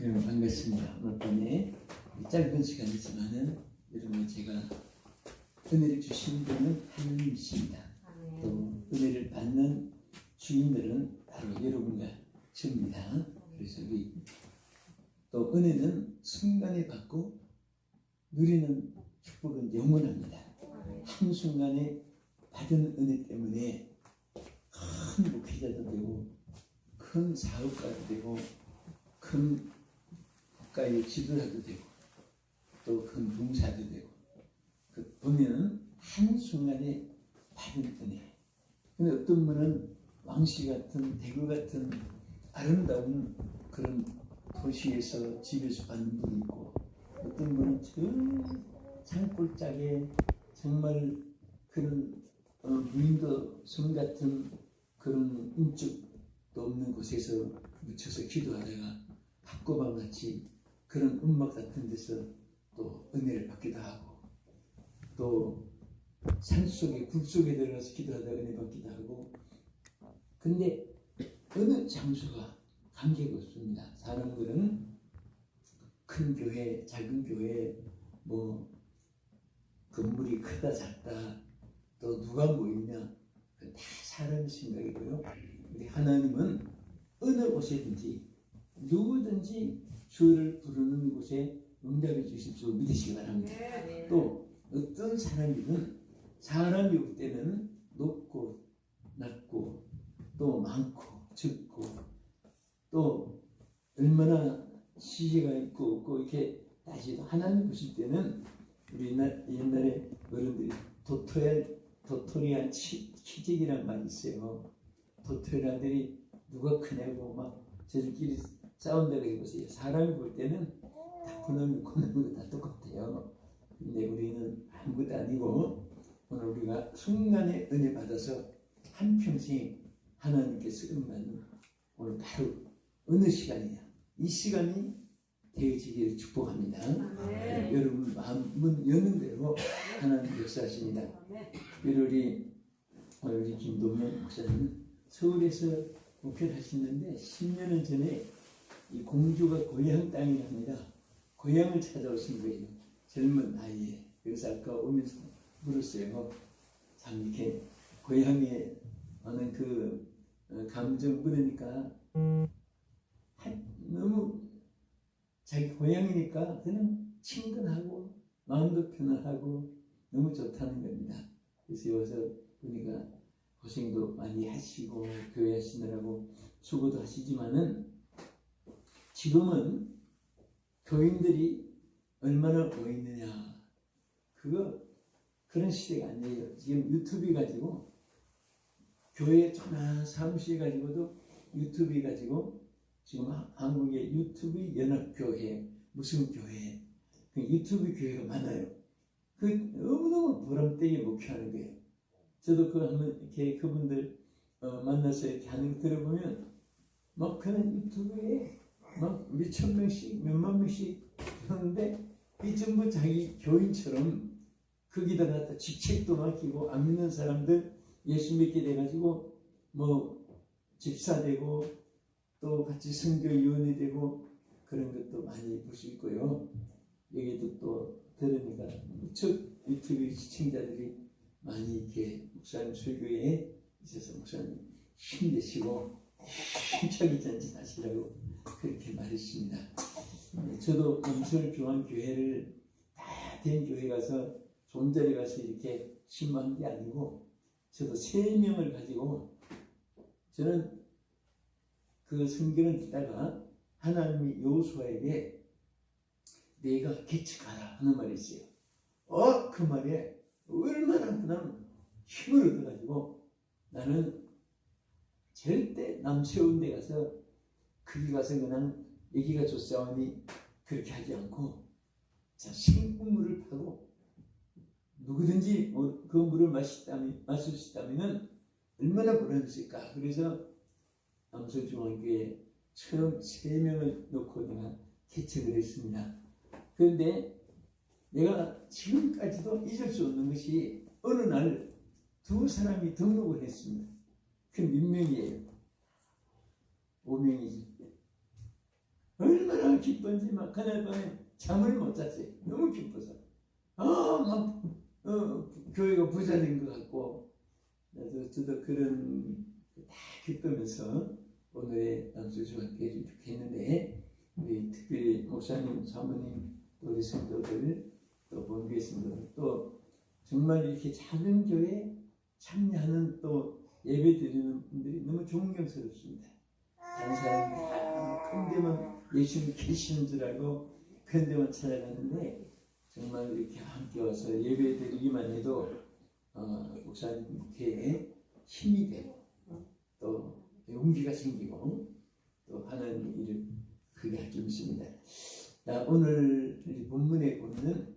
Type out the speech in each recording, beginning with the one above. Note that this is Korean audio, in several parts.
여러분 반갑습니다. 오늘 밤에 짧은 시간이지만은 여러분 제가 은혜를 주신 분은 하나님이십니다. 또 은혜를 받는 주인들은 바로 여러분과 저입니다. 그래서 우리 또 은혜는 순간에 받고 누리는 축복은 영원합니다. 한순간에 받은 은혜 때문에 큰 목회자도 되고 큰 사업가도 되고 큰 국가의 지도자도 되고 또 큰 봉사도 되고 보면은 한순간에 받은 은혜. 근데 어떤 분은 왕시 같은 대구 같은 아름다운 그런 도시에서 집에서 받는 분이 있고 어떤 분은 저 산골짜기에 정말 그런 무인도 섬 같은 그런 인적도 없는 곳에서 묻혀서 기도하다가 학고방 같이 그런 음악 같은 데서 또 은혜를 받기도 하고 또 산속에 굴속에 들어가서 기도하다가 은혜 받기도 하고 근데 어느 장소가 관계가 없습니다. 사람들은 큰 교회, 작은 교회, 뭐 건물이 크다 작다 또 누가 모이냐 다 사람의 생각이고요. 우리 하나님은 어느 곳에든지 누구든지 주를 부르는 곳에 응답해 주실 줄 믿으시기 바랍니다. 또 어떤 사람이든 사람이 올 때는 높고 낮고 또 많고 적고 또 얼마나 시기가 있고 없고 이렇게 따지도 하나님 보실 때는 우리 옛날에 어른들이 도토리안 키직이란 말이 있어요. 도토리안들이 누가 크냐고 막 저들끼리 싸운다고 해보세요. 사람이 볼 때는 다 그놈이 다 똑같아요. 근데 우리는 아무것도 아니고 오늘 우리가 순간에 은혜 받아서 한평생 하나님께서 은받는 오늘 바로 어느 시간이냐 이 시간이 되어지기를 축복합니다. 네, 여러분 마음은 여는 대로 하나님 역사하십니다. 특별히 우리 김동현 목사님은 서울에서 목회를 하시는데 10년은 전에 이 공주가 고향 땅이랍니다. 고향을 찾아오신 거예요. 젊은 나이에. 그래서 아까 오면서 물었어요. 참 이렇게 고향에 오는 그 감정 물으니까 너무 자기 고향이니까 그냥 친근하고 마음도 편안하고 너무 좋다는 겁니다. 그래서 여기서 보니까 고생도 많이 하시고 교회 하시느라고 수고도 하시지만은 지금은 교인들이 얼마나 모이느냐 그런 시대가 아니에요. 지금 유튜브 가지고 교회 전화 사무실 가지고도 유튜브 가지고 지금 한국의 유튜브 연합교회 무슨 교회 그 유튜브 교회가 많아요. 그 너무너무 보람되게 목회하는 거예요. 저도 그 한번 이렇게 그분들 만나서 이렇게 하는 거 들어보면 막 그런 유튜브에 막 몇천 명씩 몇만 명씩 하는데 이 전부 자기 교인처럼 거기다가 직책도 맡기고 안 믿는 사람들 예수 믿게 돼가지고 뭐 집사 되고 또 같이 선교위원이 되고 그런 것도 많이 볼 수 있고요. 여기도 또 들으니까 무척 유튜브 시청자들이 많이 이렇게 목사님 설교에 있어서 목사님 힘내시고 힘차게 전진하시라고 그렇게 말했습니다. 저도 영설중앙교회를 다 된 교회 가서 좋은 자리 가서 이렇게 신고한 게 아니고 저도 3명을 가지고 저는 그 성경을 듣다가 하나님이 여호수아에게 내가 개척하라 하는 말이 있어요. 그 말에 얼마나 그냥 힘을 얻어가지고 나는 절대 남세운 데 가서 거기 가서 그냥 여기가 좋사오니 그렇게 하지 않고 자 생물을 파고 누구든지 그 물을 마실 수 있다면 얼마나 보람있을까. 그래서 남서중앙교회 처음 3명을 놓고 내가 개척을 했습니다. 그런데 내가 지금까지도 잊을 수 없는 것이 어느 날 2사람이 등록을 했습니다. 그 몇 명이에요? 5명이지. 얼마나 기쁜지 막 그날 밤에 잠을 못 잤어요. 너무 기뻐서. 교회가 부자 된 것 같고, 저도 그런 다 기쁘면서 오늘의 남수주와 함께 해주면 좋겠는데, 우리 특별히 목사님, 사모님, 또 우리 성도들, 또 본교회 성도들, 또 정말 이렇게 작은 교회에 참여하는 또 예배 드리는 분들이 너무 존경스럽습니다. 다른 사람이 큰 데만 예수님 계시는 줄 알고 큰 데만 찾아가는데, 정말 이렇게 함께 와서 예배 드리기만 해도 목사님께 힘이 되고 또 용기가 생기고 또 하나님 일을 크게 할 줄 믿습니다. 오늘 본문에 보면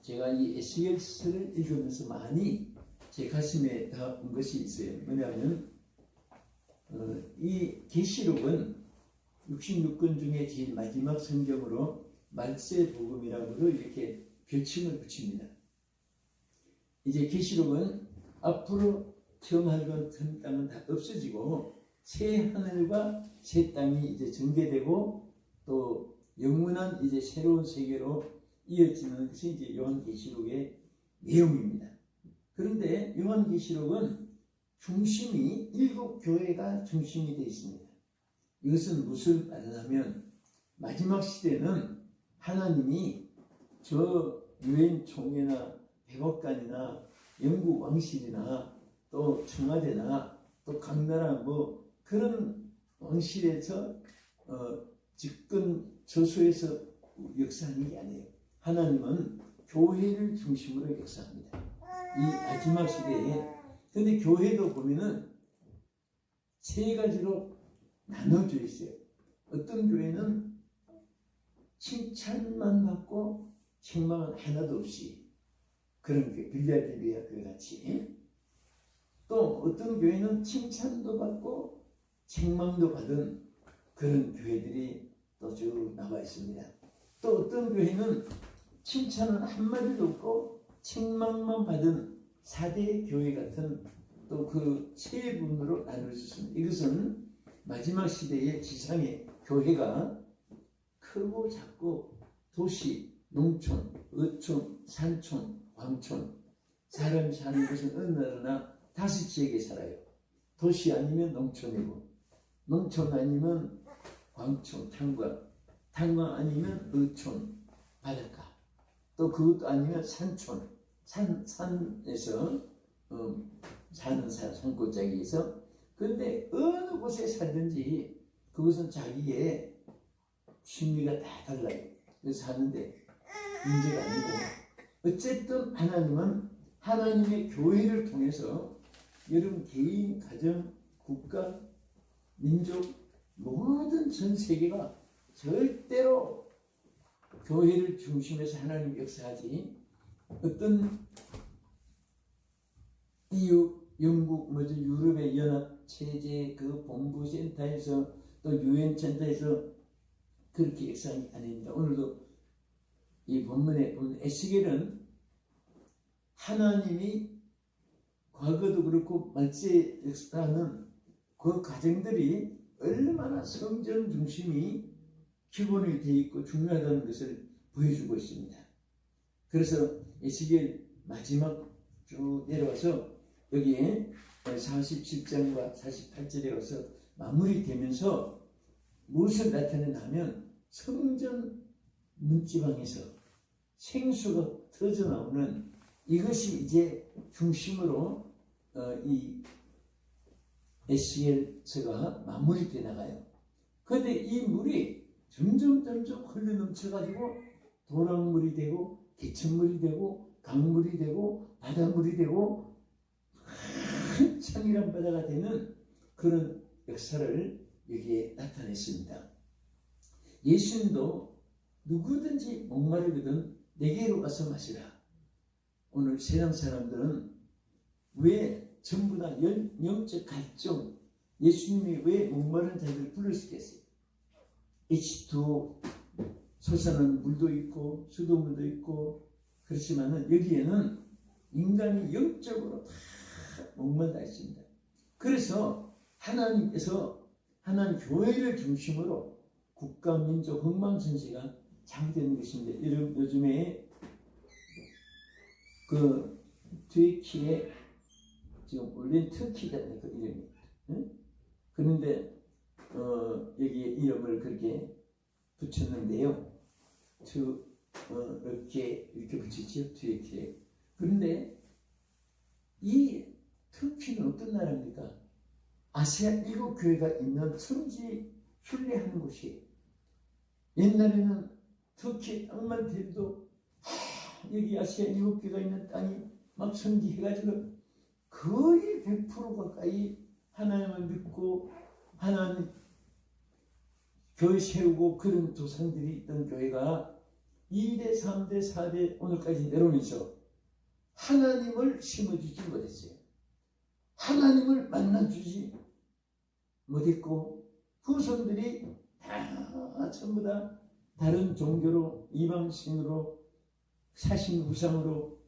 제가 이 에스겔서를 읽으면서 많이 제 가슴에 닿은 것이 있어요. 뭐냐면 이 계시록은 66권 중에 제일 마지막 성경으로 말세복음이라고도 이렇게 별칭을 붙입니다. 이제 계시록은 앞으로 처음 하늘과 새 땅은 다 없어지고 새 하늘과 새 땅이 이제 전개되고 또 영원한 이제 새로운 세계로 이어지는 것이 이제 요한계시록의 내용입니다. 그런데 요한계시록은 중심이 7교회가 중심이 되어 있습니다. 이것은 무슨 말이냐면 마지막 시대는 하나님이 저 유엔 총회나 백악관이나 영국 왕실이나 또 청와대나 또 강나라 뭐 그런 왕실에서 집권 저소에서 역사하는 게 아니에요. 하나님은 교회를 중심으로 역사합니다. 이 마지막 시대에. 근데 교회도 보면은 세 가지로 나눠져 있어요. 어떤 교회는 칭찬만 받고 책망은 하나도 없이 그런 교회, 빌라델비아 교회 같이. 또 어떤 교회는 칭찬도 받고 책망도 받은 그런 교회들이 또 쭉 나와 있습니다. 또 어떤 교회는 칭찬은 한마디도 없고 책망만 받은 4대 교회 같은 또 그 세 분으로 나눌 수 있습니다. 이것은 마지막 시대의 지상의 교회가 크고 작고 도시, 농촌, 어촌, 산촌, 광촌, 사람이 사는 곳은 어느 나라나 다섯 지역에 살아요. 도시 아니면 농촌이고, 농촌 아니면 광촌, 탄광, 탄광 아니면 어촌, 바닷가, 또 그것도 아니면 산촌, 산에서 사는 산골짜기에서. 그런데 어느 곳에 살든지 그것은 자기의 취미가 다 달라요. 그래서 사는데 문제가 아니고, 어쨌든 하나님은 하나님의 교회를 통해서 여러분 개인, 가정, 국가, 민족 모든 전 세계가 절대로 교회를 중심해서 하나님 역사하지, 어떤 영국 유럽의 연합 체제 그 본부센터에서 또 유엔 센터에서 그렇게 역사하는 게 아닙니다. 오늘도 이 본문에 보면 에스겔은 하나님이 과거도 그렇고 말세 역사하는 그 과정들이 얼마나 성전 중심이 기본이 되어 있고 중요하다는 것을 보여주고 있습니다. 그래서 에스겔 마지막 쭉 내려와서 여기에 47장과 48절에 와서 마무리되면서 무엇을 나타내냐면 성전 문지방에서 생수가 터져 나오는 이것이 이제 중심으로 이 에스겔서가 마무리돼 나가요. 그런데 이 물이 점점 흘러 넘쳐가지고 도랑물이 되고 개천물이 되고 강물이 되고 바닷물이 되고 큰 청이란 바다가 되는 그런 역사를 여기에 나타냈습니다. 예수님도 누구든지 목마르거든 내게로 와서 마시라. 오늘 세상 사람들은 왜 전부 다 영적 갈증, 예수님이 왜 목마른 자들을 불러시겠어요? H2O 솟아나는 물도 있고 수돗물도 있고, 그렇지만은 여기에는 인간이 영적으로 다 목말라 있습니다. 그래서 하나님께서 하나님 교회를 중심으로 국가 민족 흥망성쇠가 장되는 것입니다. 요즘에 그 트위키에 지금 올린 터키잖아요. 그 이름이. 응? 그런데 여기에 이름을 그렇게 붙였는데요. 이렇게 붙이죠. 트위키에. 그런데 이 터키는 어떤 나라입니까? 아시아 7교회가 있는 성지 순례하는 곳이에요. 옛날에는 터키 땅만 대도 여기 아시아 7교회가 있는 땅이 막 성지해가지고 거의 100% 가까이 하나님을 믿고 하나님 교회 세우고 그런 조상들이 있던 교회가 2대, 3대, 4대 오늘까지 내려오면서 하나님을 심어주지 못했어요. 하나님을 만나주지 못했고 후손들이 다 전부 다 다른 종교로 이방신으로 사신 우상으로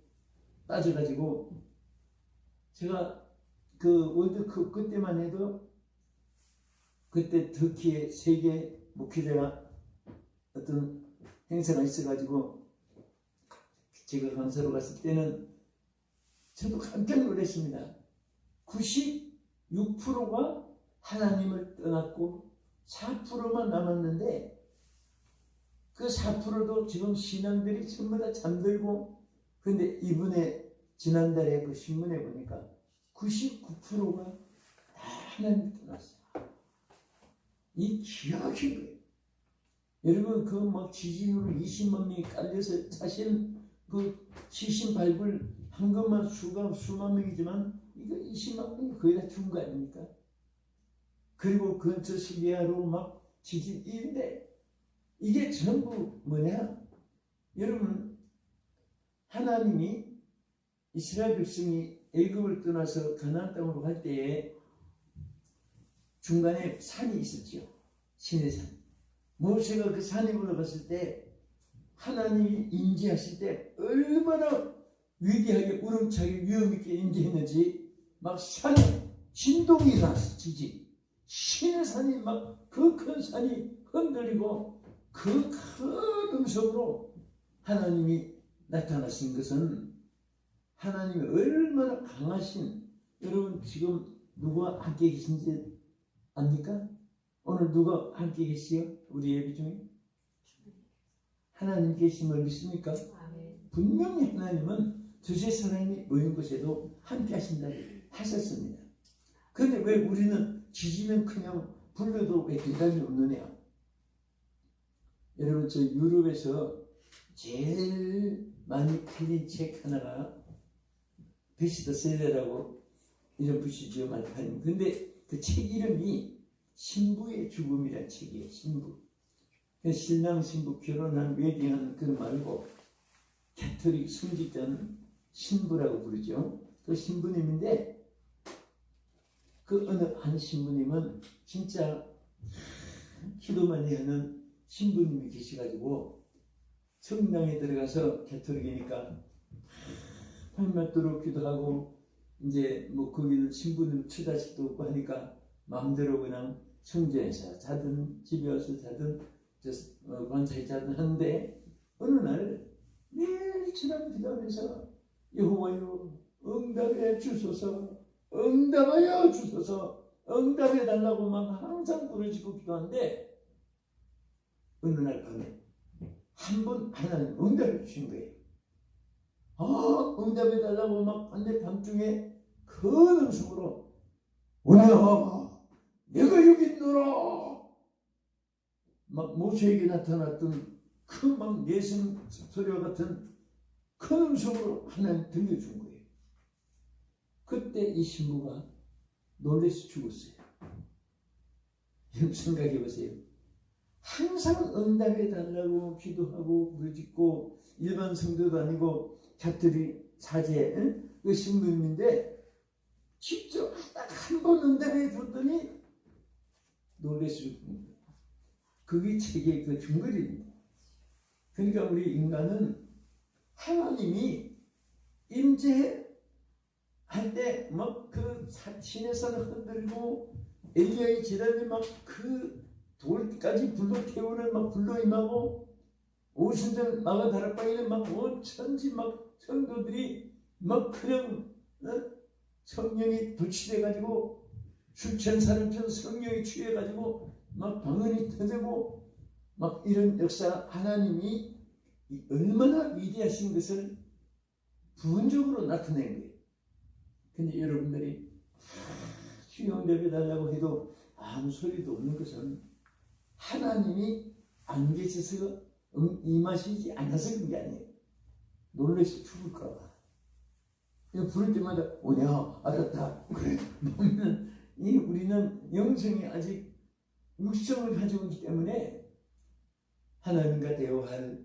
빠져가지고 제가 그 월드컵 그때만 해도 그때 터키의 세계 목회자가 어떤 행사가 있어가지고 제가 강사로 갔을 때는 저도 깜짝 놀랐습니다. 96%가 하나님을 떠났고 4%만 남았는데 그 4%도 지금 신앙들이 전부 다 잠들고 근데 이번에 지난달에 그 신문에 보니까 99%가 다 하나님을 떠났어요. 이 기억이 거예요. 여러분 그 막 지진으로 20만 명이 깔려서 사실 그 시신 발굴 한 것만 수만 명이지만 이거 20만 명이 거의 다 죽은 거 아닙니까? 그리고 근처 시리아로 막 지진인데 이게 전부 뭐냐? 여러분 하나님이 이스라엘 백성이 애굽을 떠나서 가나안 땅으로 갈 때에 중간에 산이 있었지요. 시내산. 모세가 그 산에 올라갔을 때 하나님이 인지하실 때 얼마나 위대하게 우렁차게 위험있게 인지했는지 막 산에 진동이 일어났어. 지지. 시내산이 막 그 큰 산이 흔들리고 그 큰 음성으로 하나님이 나타나신 것은 하나님이 얼마나 강하신 여러분 지금 누가 함께 계신지 압니까? 오늘 누가 함께 계시요? 우리 예배 중에? 하나님 계심을 믿습니까? 분명히 하나님은 두세 사람이 모인 곳에도 함께 하신다고 하셨습니다. 그런데 왜 우리는 지지면 그냥 불러도 왜 대답이 없느냐? 여러분 저 유럽에서 제일 많이 팔린 책 하나가 베스트셀러라고 이름 붙이죠. 많이 팔린. 근데 그 책 이름이 신부의 죽음이라는 책이에요. 신부. 신랑 신부 결혼한 웨딩하는 그런 말고 캐톨릭 성직자는 신부라고 부르죠. 그 신부님인데 그 어느 한 신부님은 진짜 기도 많이 하는 신부님이 계셔가지고 성당에 들어가서 캐톨릭이니까 밤낮도록 기도하고 이제 뭐 거기는 신부님 처자식도 없고 하니까 마음대로 그냥 성전에서 자든 집에 와서 자든 관차에 자든 하는데 어느 날 매일처럼 기도하면서 여호와여 응답해 주소서 응답하여 주소서 응답해 달라고 막 항상 부르짖고 기도하는데 어느 날 밤에 한 번 하나님 응답해 주신 거예요. 응답해 달라고 막 한데 밤중에 큰 음성으로 은혜야 내가 여기 있노라 막 모세에게 나타났던 그 막 내성 소리와 같은 큰 음성으로 하나님 들려준 거예요. 그때 이 신부가 놀라서 죽었어요. 여러분 생각해 보세요. 항상 응답해 달라고 기도하고 부르짖고 일반 성도도 아니고 곁들이 사제 그 신부님인데 직접 딱 한 번 응답해 줬더니 놀라서 죽은 거예요. 그게 책의 그 중거리입니다. 그러니까 우리 인간은 하나님이 임재할 때 막 그 시내산을 흔들고 엘리야의 제단이 막 그 돌까지 불로 태우는 막 불로 임하고 오순절 마가 다락방에는 막 천지 막 성도들이 막 그냥 성령이 부치돼 가지고 술 취한 사람처럼 성령이 취해 가지고 막 방언이 터지고 막 이런 역사 하나님이 얼마나 위대하신 것을 부분적으로 나타낸 거예요. 근데 여러분들이 수영 예배달라고 해도 아무 소리도 없는 것은 하나님이 안 계셔서 임하시지 않아서 그런 게 아니에요. 놀라서 죽을까 봐. 부를 때마다 오냐 알았다 그래 보면 우리는 영성이 아직 육성을 가지고 있기 때문에 하나님과 대화할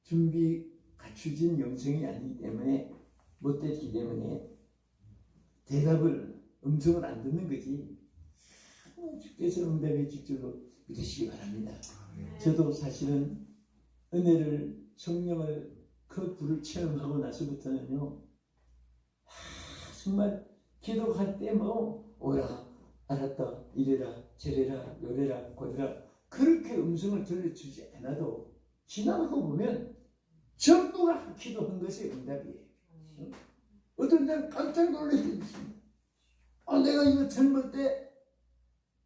준비 갖추진 영성이 아니기 때문에 못됐기 때문에 대답을 음성을 안 듣는 거지. 주께서 응답해 줄 줄로 믿으시기 바랍니다. 저도 사실은 은혜를 성령을 그 불을 체험하고 나서부터는요 정말 기도할 때 뭐 오라 알았다 이래라 저래라 요래라 고래라 그렇게 음성을 들려주지 않아도 지나가고 보면 전부가 기도한 것이 응답이에요. 어떤 때는 깜짝 놀랄 때 있습니다. 내가 이거 젊을 때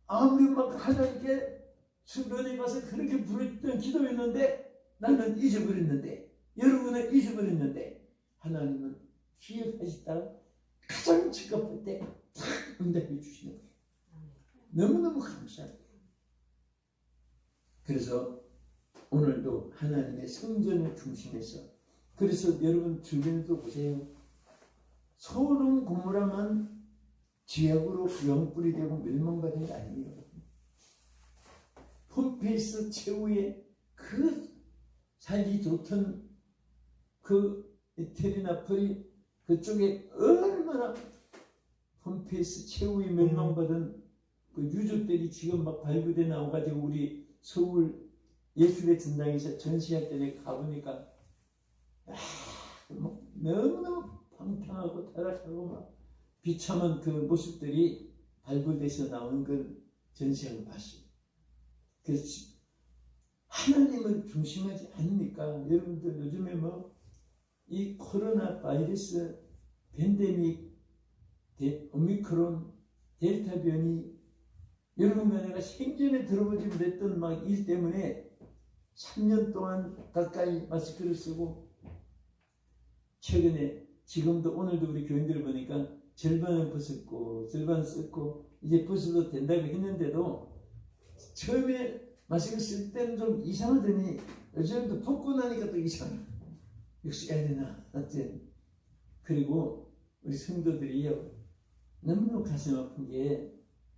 아무리 막 하나님께 수련회 가서 그렇게 부르던 기도했는데 나는 잊어버렸는데 여러분은 잊어버렸는데 하나님은 기억하시다가 가장 적합할 때 탁 응답해 주시는 거예요. 너무너무 감사해요. 그래서 오늘도 하나님의 성전을 중심에서 그래서 여러분 주변에도 보세요. 소돔 고모라만 지역으로 영불이 되고 멸망받은 게 아니에요. 폼페이스 최후의 그 살기 좋던 그 이태리나폴리 그쪽에 얼마나 폼페이스 최후의 멸망받은 그 유족들이 지금 막 발굴돼 나와가지고 우리 서울 예술의 전당에서 전시할 때 가보니까 너무너무 방탕하고 타락하고 막 비참한 그 모습들이 발굴돼서 나오는 그 전시를 봤어요. 그래서 하나님을 중심하지 않으니까 여러분들 요즘에 뭐 이 코로나 바이러스 팬데믹 오미크론 델타 변이 여러분과 내가 생전에 들어보지 못했던 막 일 때문에 3년 동안 가까이 마스크를 쓰고 최근에 지금도 오늘도 우리 교인들을 보니까 절반은 벗었고 절반 썼고 이제 벗어도 된다고 했는데도 처음에 마스크 쓸 때는 좀 이상하더니 요즘도 벗고 나니까 또 이상해. 역시 해야 되나 어쨌든. 그리고 우리 성도들이요 너무너무 가슴 아픈 게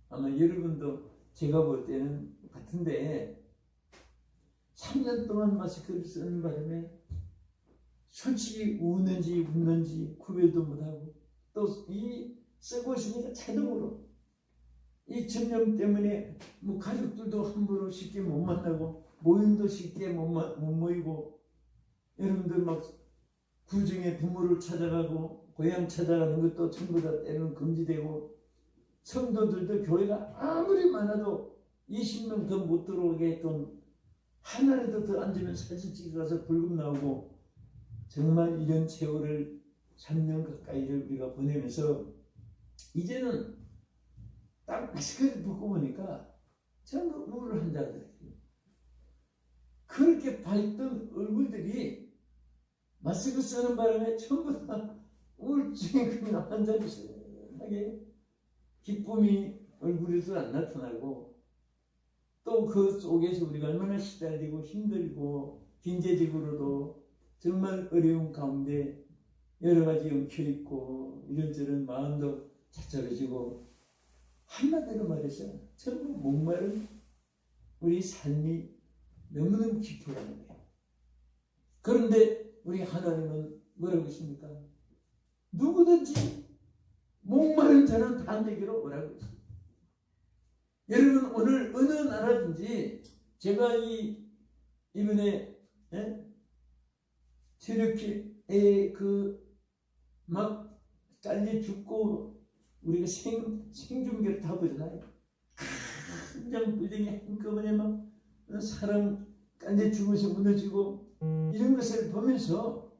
아마 여러분도 제가 볼 때는 같은데 3년 동안 마스크를 쓰는 바람에 솔직히 우는지 웃는지 구별도 못하고 또 이 쓰고 있으니까 자동으로 이 전염 때문에 뭐 가족들도 함부로 쉽게 못 만나고 모임도 쉽게 못 모이고 여러분들 막 구중에 부모를 찾아가고 고향 찾아가는 것도 전부 다 때로는 금지되고 성도들도 교회가 아무리 많아도 20명 더 못 들어오게 했던 하나라도 더 앉으면 사진 찍어 가서 불금 나오고 정말 이런 세월을 3년 가까이를 우리가 보내면서 이제는 딱 마스크를 벗고 보니까 전부 우울을 한다더라고요. 그렇게 밝던 얼굴들이 마스크 쓰는 바람에 전부 다 우울증에 그냥 환자를 하게 기쁨이 얼굴에서 안 나타나고 또 그 속에서 우리가 얼마나 시달리고 힘들고 경제적으로도 정말 어려운 가운데 여러 가지 엉켜있고 이런저런 마음도 착잡해지고 한마디로 말해서 전부 목마른 우리 삶이 너무너무 깊어가는 거예요. 그런데 우리 하나님은 뭐라고 했습니까? 누구든지 목마른 자는 다 내게로 오라고 했습니다. 여러분 오늘 어느 나라든지 제가 이번에 튀르키에 그 막 잘려 죽고 우리가 생중계를 다 보잖아요. 큰 빌딩이 한꺼번에 막 사람 간제 죽어서 무너지고 이런 것을 보면서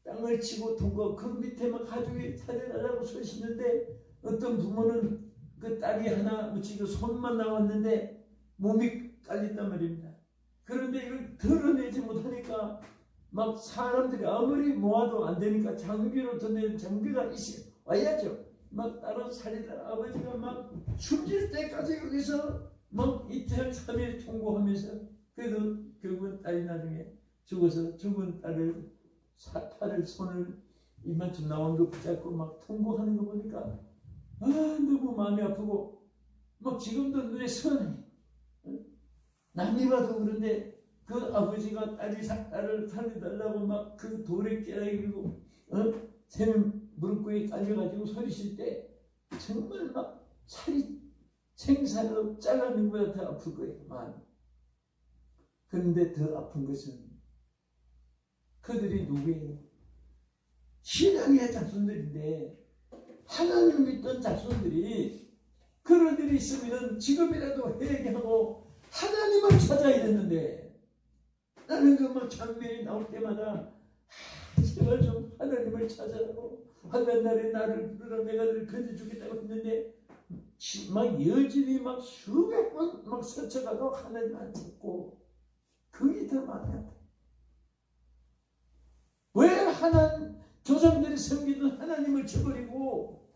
땅을 치고 통과 그 밑에 막 가족이 살려달라고 서시는데 어떤 부모는 그 딸이 하나 묻히고 손만 나왔는데 몸이 깔린단 말입니다. 그런데 이걸 드러내지 못하니까 막 사람들이 아무리 모아도 안 되니까 장비로 던내는 장비가 와야죠. 막 다른 살리다 아버지가 막 숨질 때까지 여기서 막 이틀 3일 통고하면서 그래도 결국은 딸이 나중에 죽어서 죽은 딸을 손을 이만큼 나온 거 붙잡고 막 통고하는 거 보니까 너무 마음이 아프고 막 지금도 눈에 선해. 남이 봐도 그런데 그 아버지가 딸을 살려달라고 막 그 돌에 깨라이고 새는 무릎구에 깔려가지고 소리칠 때 정말 막 살이 생살로 잘라낸 것보다 더 아플 거예요. 마음이. 그런데 더 아픈 것은 그들이 누구예요? 신앙의 자손들인데 하나님을 믿던 자손들이 그런 일이 있으면 지금이라도 회개하고 하나님을 찾아야 되는데 나는 그 장면이 나올 때마다 제발 좀 하나님을 찾아라고 하는 날에 나를 부르라 내가 너를 건져주겠다고 했는데 막 여진이 막 수백 번 막 스쳐가도 하나님 안 찾고 그게 더 마음이 아파. 왜 조상들이 섬기던 하나님을 저버리고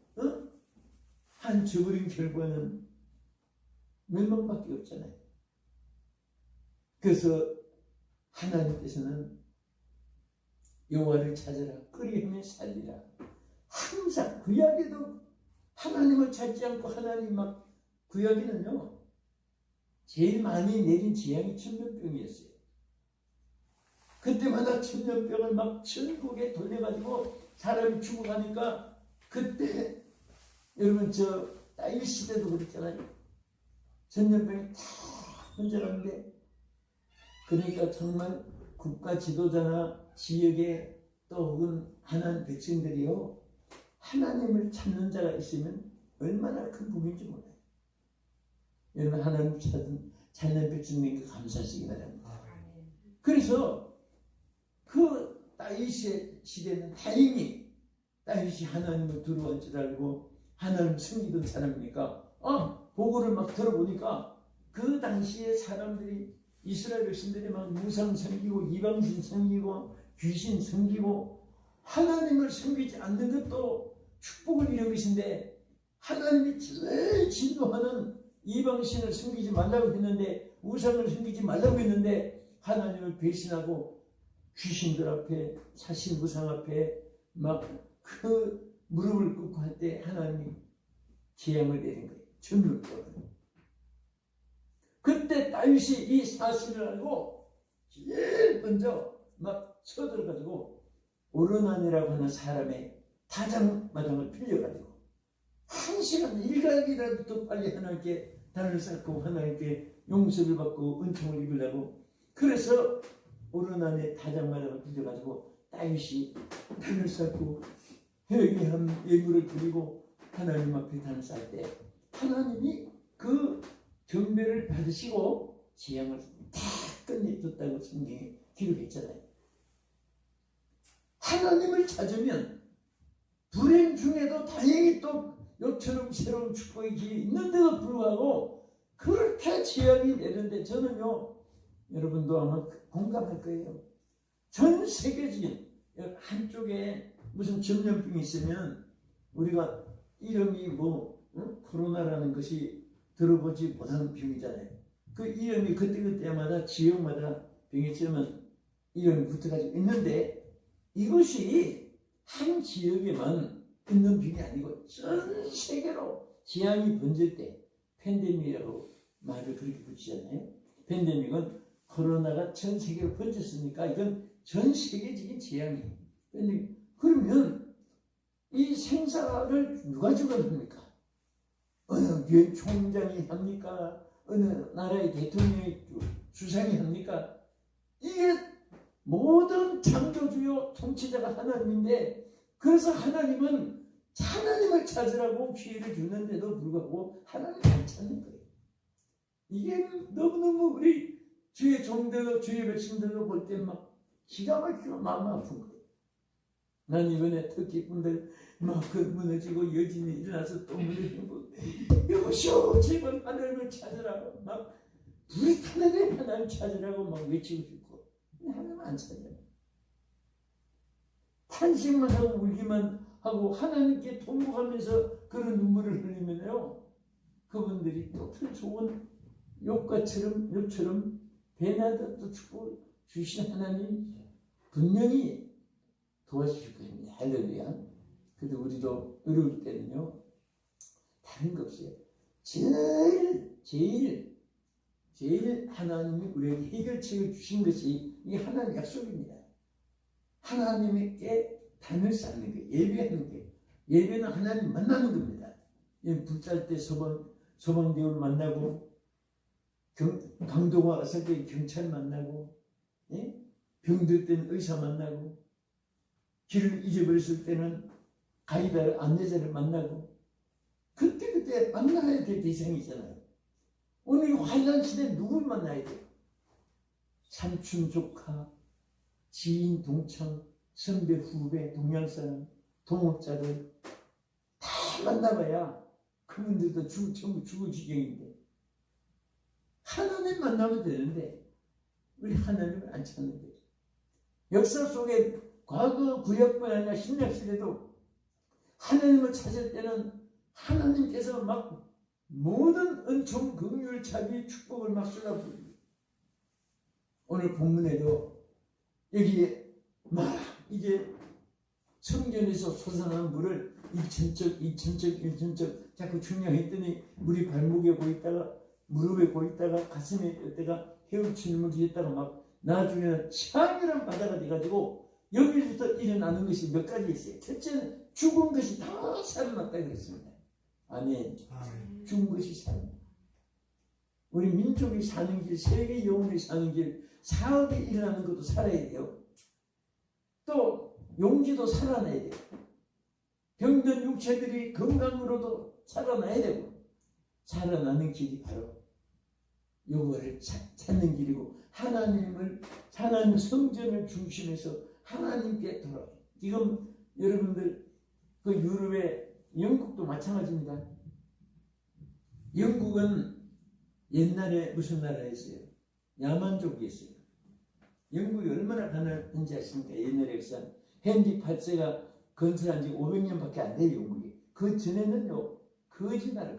한 저버린 결과는 멸망밖에 없잖아요. 그래서 하나님께서는 여호와를 찾으라 그리하면 살리라. 항상 구약에도 하나님을 찾지 않고 하나님 막 구약에는요 제일 많이 내린 재앙이 천년병이었어요. 그때마다 천년병을 막 천국에 돌려가지고 사람이 죽어가니까 그때 여러분 저 다윗 시대도 그랬잖아요. 천년병이 다 혼자라는데 그러니까 정말 국가 지도자나 지역에 또 혹은 하나님 백성들이요 하나님을 찾는 자가 있으면 얼마나 큰 복인지 몰라요. 여러분 하나님 찾는 백성님께 감사하시기 바랍니다. 그래서 그 다윗의 시대는 다행히 다윗이 하나님을 두려워할 줄 알고 하나님을 섬기던 사람이니까 보고를 막 들어보니까 그 당시에 사람들이 이스라엘 백성들이 막 무상 섬기고 이방신 섬기고 귀신 섬기고 하나님을 섬기지 않는 것도 축복을 이룬 것인데 하나님이 제일 진노하는 이방신을 섬기지 말라고 했는데 우상을 섬기지 말라고 했는데 하나님을 배신하고 귀신들 앞에 사신 우상 앞에 막 그 무릎을 꿇고 할 때 하나님이 재앙을 내린 거예요. 천년병을. 그때 다윗이 이 사실을 알고 제일 먼저 막 쳐들어가지고 오르난이라고 하는 사람의 다장마당을 빌려가지고 1시간 일각이라도 더 빨리 하나님께 단을 쌓고 하나님께 용서를 받고 은총을 입으려고 그래서 오르난의 다장마당을 빌려가지고 다윗이 단을 쌓고 회개한 예물을 드리고 하나님 앞에 단을 쌓을 때 하나님이 그 경배를 받으시고 재앙을 다 끝내줬다고 성경에 기록했잖아요. 하나님을 찾으면 불행 중에도 다행히 또 요처럼 새로운 축복의 길이 있는데도 불구하고 그렇게 재앙이 내는데 저는요 여러분도 아마 공감할 거예요. 전 세계적인 한쪽에 무슨 전염병이 있으면 우리가 이름이 코로나라는 것이 들어보지 못하는 병이잖아요. 그 이름이 그때그때마다 지역마다 병이처럼 이름이 붙어가지고 있는데 이것이 한 지역에만 있는 병이 아니고 전 세계로 재앙이 번질 때 팬데믹이라고 말을 그렇게 붙이잖아요. 팬데믹은 코로나가 전 세계로 번졌으니까 이건 전 세계적인 재앙이에요. 그러면 이 생사를 누가 주관합니까? 어느 유엔 총장이 합니까? 어느 나라의 대통령이 주상이 합니까? 이게 모든 창조주요 통치자가 하나님인데 그래서 하나님은 하나님을 찾으라고 기회를 주는데도 불구하고 하나님을 안 찾는 거예요. 이게 너무너무 우리 주의 종들, 주의 백성들로 볼 때 막 기가 막히고 마음 아픈 거예요. 난 이번에 터키 분들 막 그 무너지고 여진이 일어나서 또 무너지고 여보시오 제발 하나님을 찾으라고 막 불이 타는데 하나님 찾으라고 막 외치고 싶고 하나님 안 찾아요. 탄식만 하고 울기만 하고 하나님께 통곡하면서 그런 눈물을 흘리면요 그분들이 또 더 좋은 욥처럼 베나다도 축복 주신 하나님 분명히 도와주실 겁니다. 할렐루야. 그래도 우리도 어려울 때는요 다른 거 없어요. 제일 하나님이 우리에게 해결책을 주신 것이 이 하나님 약속입니다. 하나님께 단을 쌓는 게 예배하는 게 예배는 하나님 만나는 겁니다. 불살 때 소방대원 만나고 강도가 왔을 때 경찰 만나고 병들 때는 의사 만나고 길을 잊어버렸을 때는 가이드를 안내자를 만나고 그때 만나야 될 대상이 있잖아요. 오늘 환난 시대에 누굴 만나야 돼요? 삼촌 조카 지인 동창 선배 후배 동양사람 동업자들 다 만나봐야 그분들도 전부 죽을 지경인데 하나님 만나면 되는데 우리 하나님을 안 찾는 거죠. 역사 속에 과거 구약뿐 아니라 신약시대도 하나님을 찾을 때는 하나님께서 막 모든 은총, 긍휼, 자비, 축복을 막 쏟아부으고 오늘 본문에도 여기에 막 이제 성전에서 솟아난 물을 일천적 자꾸 중량했더니 물이 발목에 고있다가 무릎에 고있다가 가슴에 있다가 헤엄치는 물이 있다가 막 나중에는 창이란 바다가 돼가지고 여기서부터 일어나는 것이 몇 가지 있어요. 첫째는 죽은 것이 다 살아났다 그랬습니다. 아멘. 죽은 것이 살아났다. 우리 민족이 사는 길, 세계 영혼이 사는 길, 사업이 일어나는 것도 살아야 돼요. 또 용기도 살아나야 돼요. 병든 육체들이 건강으로도 살아나야 되고 살아나는 길이 바로 요거를 찾는 길이고 하나님 성전을 중심해서 하나님께 돌아와요. 지금 여러분들 그 유럽의 영국도 마찬가지입니다. 영국은 옛날에 무슨 나라였어요? 야만족이었어요. 영국이 얼마나 가난한지 아십니까? 옛날에 역사 헨리 8세가 건설한 지 500년밖에 안 돼요. 영국이. 그 전에는요 거지나라.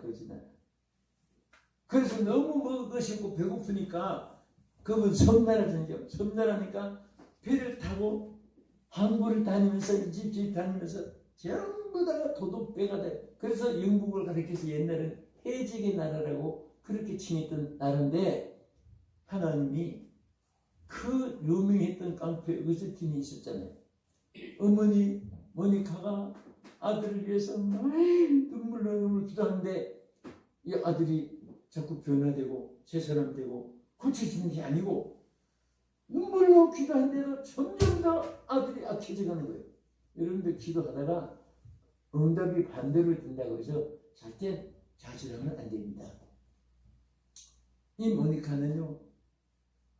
그래서 너무 먹으시고 배고프니까 그분 섬나라니까 배를 타고 항구를 다니면서 이 집 다니면서 전부 다 도둑배가 돼. 그래서 영국을 가리켜서 옛날엔 해적의 나라라고 그렇게 칭했던 나라인데 하나님이 그 유명했던 깡패 어거스틴이 있었잖아요. 어머니 모니카가 아들을 위해서 눈물 기도하는데 이 아들이 자꾸 변화되고 새 사람 되고 고쳐지는 게 아니고 눈물로 기도하는데도 점점 더 아들이 악해져 가는 거예요. 여러분들 기도하다가 응답이 반대로 된다고 해서 절대 좌절하면 안 됩니다. 이 모니카는요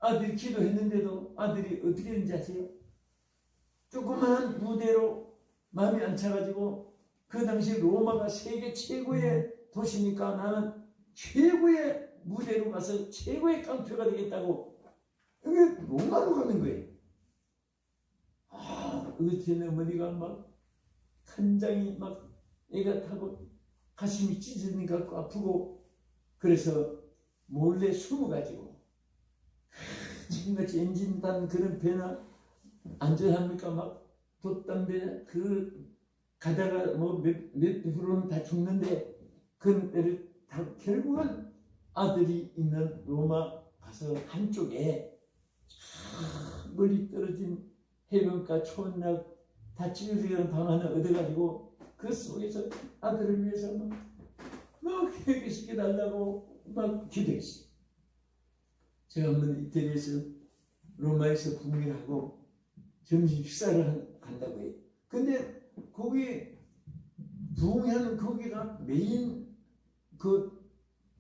아들이 기도했는데도 아들이 어떻게 되는지 아세요? 조그마한 무대로 마음이 안 차가지고 그 당시 로마가 세계 최고의 도시니까 나는 최고의 무대로 가서 최고의 깡패가 되겠다고 여기 로마로 가는 거예요. 어거스틴 어머니가 막 간장이 막 애가 타고 가슴이 찢어지니까 아프고 그래서 몰래 숨어가지고 지금같이 엔진 단 그런 배나 안전합니까? 막 돛담배 그 가다가 뭐 몇 프로는 다 죽는데 그 때를 다 결국은 아들이 있는 로마 가서 한쪽에 멀리 떨어진 해변가 초원락 다 찢어지는 방 하나 얻어가지고 그 속에서 아들을 위해서 막 회개시켜 달라고 막 기도했어요. 제가 한번 이태리에서 로마에서 부흥하고 점심 식사를 간다고 해요. 근데 거기 부흥하는 거기가 메인 그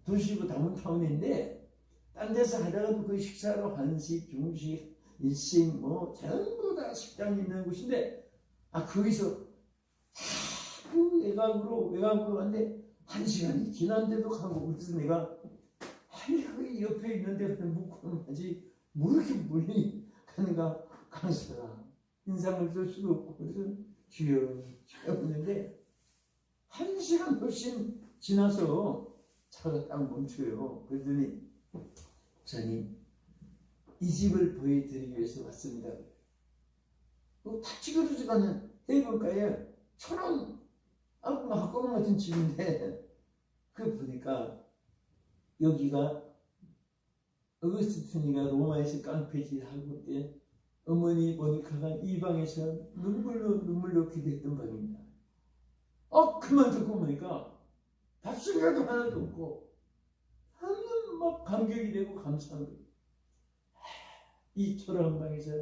도시고 다운타운인데 딴 데서 하다가도 그 식사로 한식, 중식, 일식 뭐 전부 다 식당이 있는 곳인데 거기서 자꾸 외곽으로 갔는데 1시간이 지난데도 가고 그래서 내가 그 옆에 있는데 묵고는 하지 뭐 이렇게 멀리 가는가 가서라 인상을 줄 수도 없고 그래서 주여 했는데 1시간 훨씬 지나서 차가 딱 멈춰요. 그러더니 목사님 이 집을 보여드리기 위해서 왔습니다. 다 찍어주지도 않은 해변가에 천원 학과방 같은 집인데 그 보니까 여기가 어거스티니가 로마에서 깡패질 하고 때 어머니 모니카가 이 방에서 눈물로 기도했던 방입니다. 그만 듣고 보니까 밥술이라도 하나도 없고 하면 막 감격이 되고 감사한 거예요. 이 초라한 방에서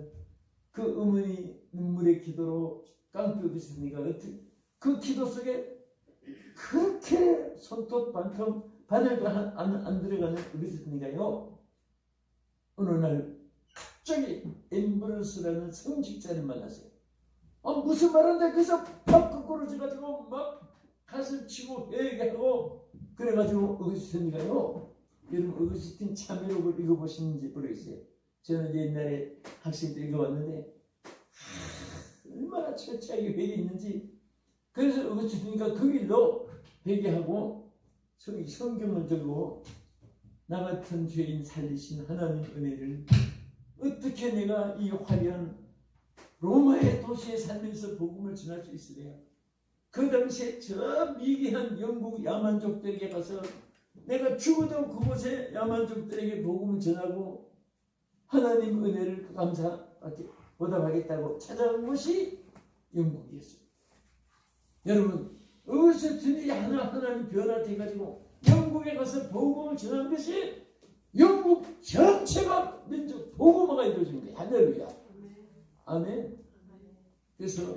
그 어머니 눈물의 기도로 깡패 어거스티니가 그 기도 속에 그렇게 손톱 반통 바늘도 안 들어가는 어거스티니가요 어느 날 갑자기 엠브로스라는 성직자를 만났어요. 무슨 말인데 그래서 팍 거꾸로져가지고 막 가슴 치고 회개하고 그래가지고 어거스티니가요 여러분 어거스틴 참여록을 읽어보시는지 모르겠어요. 저는 옛날에 학생 때 읽어봤는데 얼마나 철저하게 회개했는지 그래서 어거스티니가 그 길로 회개하고 성경을 들고 나 같은 죄인 살리신 하나님 은혜를 어떻게 내가 이 화려한 로마의 도시에 살면서 복음을 전할 수 있으랴. 그 당시에 저 미개한 영국 야만족들에게 가서 내가 죽어도 그곳에 야만족들에게 복음을 전하고 하나님 은혜를 보답하겠다고 찾아온 것이 영국이었습니다. 여러분 어거스틴이 하나님 변화돼가지고 영국에 가서 복음을 전한 것이 영국 전체가 민족 복음화가 이루어진 거예요. 할렐루야. 아멘. 그래서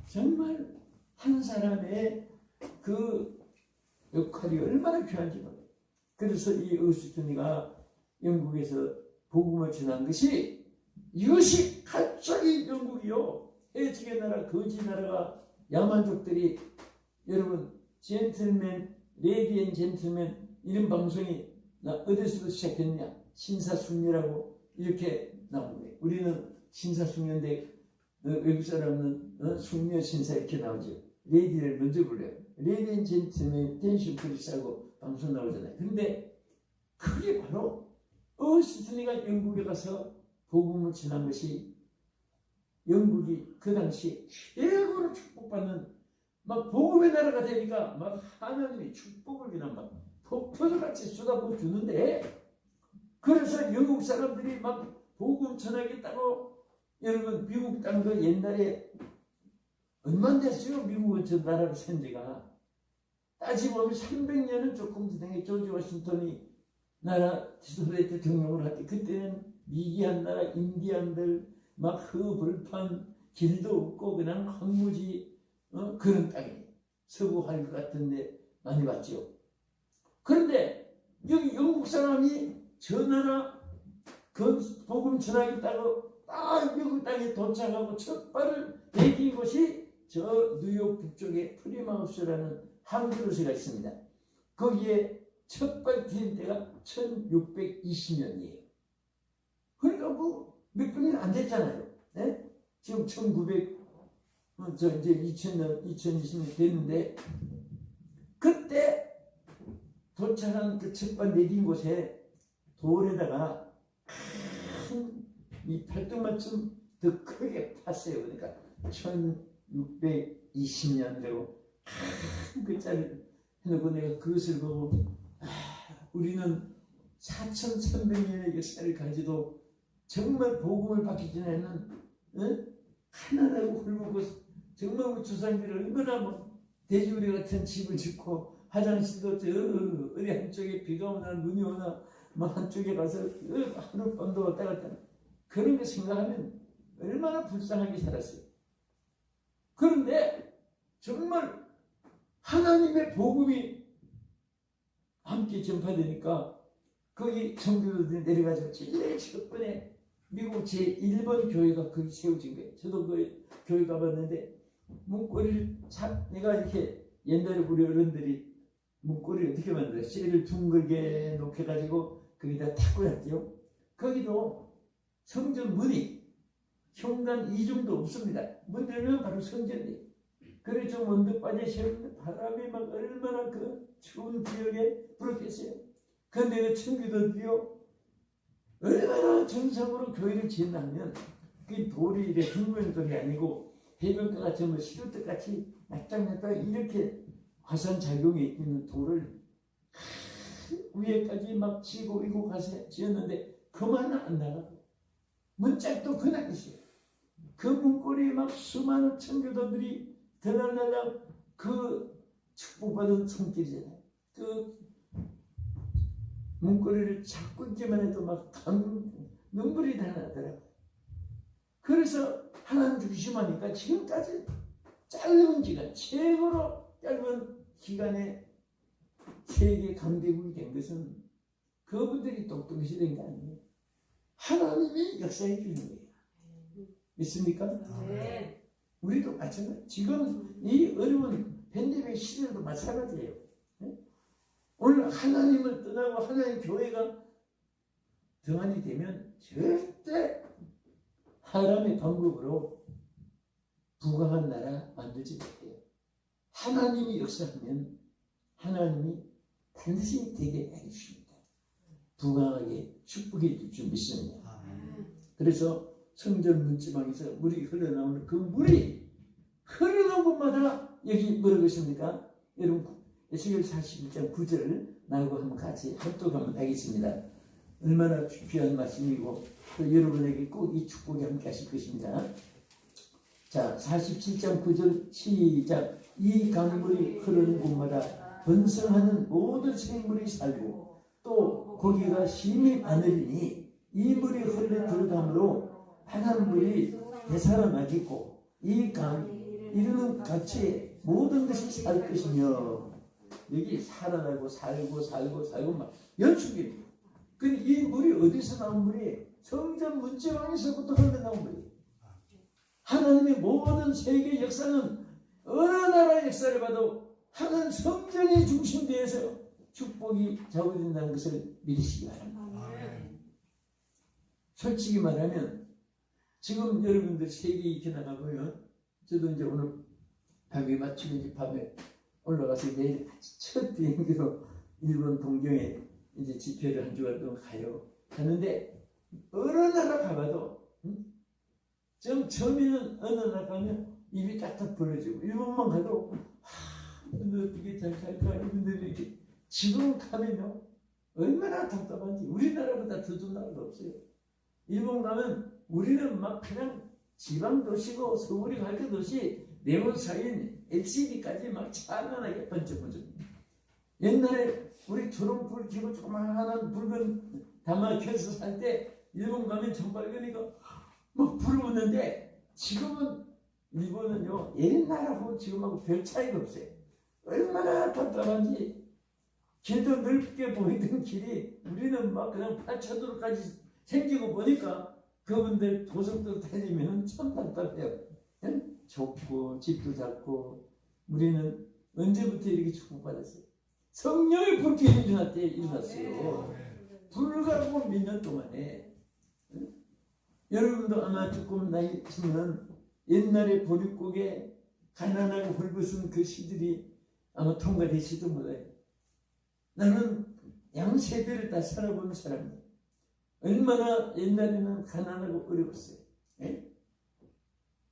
정말 한 사람의 그 역할이 얼마나 귀한지 몰라요. 그래서 이 어거스티니가 영국에서 복음을 전한 것이 이것이 갑자기 영국이요 해적의 나라 거지 나라가 야만족들이 여러분 젠틀맨 레디 앤 젠틀맨 이런 방송이 어디서부터 시작했냐 신사숙녀라고 이렇게 나온 거예요. 우리는 신사숙녀인데 외국 사람은 숙녀 신사 이렇게 나오죠. 레디를 먼저 불러요. 레디 앤 젠틀맨 텐션 프리스하고 방송 나오잖아요. 근데 그게 바로 어거스티니가 영국에 가서 복음을 전한 것이 영국이 그 당시 최고로 축복받는 막 복음의 나라가 되니까 막 하나님이 축복을 그냥 막 폭포같이 쏟아부어 주는데 그래서 영국 사람들이 막 복음 전하겠다고 여러분 미국 땅도 옛날에 얼마 됐어요. 미국은 저 나라로 산 지가 따지보면 300년은 조금 되는 조지 워싱턴이 나라 지도대 대통령을 할 때 그때는 미개한 나라 인디안들 막 흙불판 길도 없고 그냥 황무지 그런 땅이 서구 할것 같은데 많이 봤죠. 그런데 여기 영국 사람이 저 나라 그 복음 전하겠다고 딱 미국 땅에 도착하고 첫 발을 내딘 곳이 저 뉴욕 북쪽에 프리마우스라는 항구로스가 있습니다. 거기에 첫 발 디딜 때가 1620년이에요. 그러니까 뭐 몇 분이 안 됐잖아요. 네? 지금 1900 이제 2000년 2020년 됐는데 그때 도착한 그 첫 발 내딘 곳에 돌에다가 큰 이 팔뚝만큼 더 크게 팠어요. 그러니까 1620년이라고 큰 글자를 해놓고 내가 그것을 보고 우리는 4300년의 역사를 가지도 정말 복음을 받기 전에는 가난하고 굶고 정말 우리 조상들이 얼마나 뭐 돼지우리 같은 집을 짓고 화장실도 저 어디 한쪽에 비가 오나 눈이 오나 뭐 한쪽에 가서 하룻밤도 왔다 갔다 그런 거 생각하면 얼마나 불쌍하게 살았어요. 그런데 정말 하나님의 복음이 함께 전파되니까 거기 청교도들이 내려가지고 제일 첫 번에 미국 제1번 교회가 거기 세워진 거예요. 저도 그 교회 가봤는데 문고리를 내가 이렇게 옛날에 우리 어른들이 문고리를 어떻게 만들어요? 쇠를 둥글게 놓게가지고 거기다 탁구 했죠. 거기도 성전 문이 현관 이중도 없습니다. 문 열면 바로 성전이에요. 그래 좀 언덕바지에 세우는데 바람이 막 얼마나 그 추운 지역에 불었겠어요. 그런데 그 청교도들이요 얼마나 정성으로 교회를 지었냐면 그 돌이 이렇게 둥근 돌이 아니고 해변가 같이 뭐 시루떡 같이 납작납작 이렇게 화산작용이 있는 돌을 위에까지 막 치고 이고 가서 지었는데 그만 안 나가고 문짝도 그날 있어요. 그 문고리에 막 수많은 청교도들이 들어날라 그 축복받은 손길이잖아요. 그 문고리를 잡고 있기만 해도 막 눈물이 다 나더라고요. 그래서 하나님 주시하니까 지금까지 짧은 기간, 최고로 짧은 기간에 세계 강대국이 된 것은 그분들이 똑똑해서 된 게 아니에요. 하나님이 역사해 주는 거예요. 믿습니까? 네. 우리도 마찬가지. 지금 이 어려운 팬데믹 시대도 마찬가지예요. 오늘 하나님을 떠나고 하나님 교회가 등한이 되면 절대 사람의 방법으로 부강한 나라 만들지 못해요. 하나님이 역사하면 하나님이 반드시 되게 해주십니다. 부강하게 축복해 줄 줄 믿습니다. 그래서 성전 문지방에서 물이 흘러나오는 그 물이 흐르는 곳마다 여기 뭐라고 있습니까? 여러분 에스겔 41장 9절을 나하고 한번 같이 합독하면 되겠습니다. 얼마나 귀한 말씀이고 또 여러분에게 꼭 이 축복이 함께 하실 것입니다. 자, 47장 9절 시작. 이 강물이 흐르는 곳마다 번성하는 모든 생물이 살고 또 고기가 심히 많으리니 이 물이 흘러 들어가므로 바닷물이 되살아나겠고 이 강 이르는 같이 모든 것이 살 것이며 여기 살아나고 살고 막 연속이에요. 근데 이 물이 어디서 나온 물이 성전 문지방에서부터 흘러나온 물이에요. 하나님의 모든 세계 역사는 어느 나라의 역사를 봐도 하나님 성전이 중심되어서 축복이 작용된다는 것을 믿으시기 바랍니다. 솔직히 말하면 지금 여러분들 세계 이렇게 나가보면 저도 이제 오늘 밤에 맞추면 이제 밤에 올라가서 내일 첫 비행기로 일본 동경에 이제 집회를 한 주간 동안 가는데 어느 나라 가봐도 좀 처음에는 어느 나라 가면 입이 딱딱 벌어지고 일본만 가도 이분들 어떻게 잘 살까 이분들이 이렇게 지금 가면요 얼마나 답답한지 우리나라보다 더 좋은 나라가 없어요. 일본 가면 우리는 막 그냥 지방 도시고 서울이 갈 것 없이 네온 사이인 LCD까지 막 찬란하게 번쩍번쩍. 옛날에 우리 초롱불 켜고 조그마한 붉은 담아 켜서 살 때 일본 가면 정빨개니까 막 불을 붙는데 지금은 일본은요 옛날하고 지금하고 별 차이가 없어요. 얼마나 답답한지 길도 넓게 보이던 길이 우리는 막 그냥 8차도로까지 생기고 보니까 그분들 고속도로 다니면 참 답답해요. 좁고 집도 작고 우리는 언제부터 이렇게 축복받았어요? 성령의 불길이 일어났어요. 불과 몇 년 동안에. 여러분도 아마 조금 나이 있으면 옛날에 보릿고개 가난하고 헐벗은 그 시들이 아마 통과되실지도 몰라요. 나는 양세대를 다 살아본 사람이에요. 얼마나 옛날에는 가난하고 어려웠어요.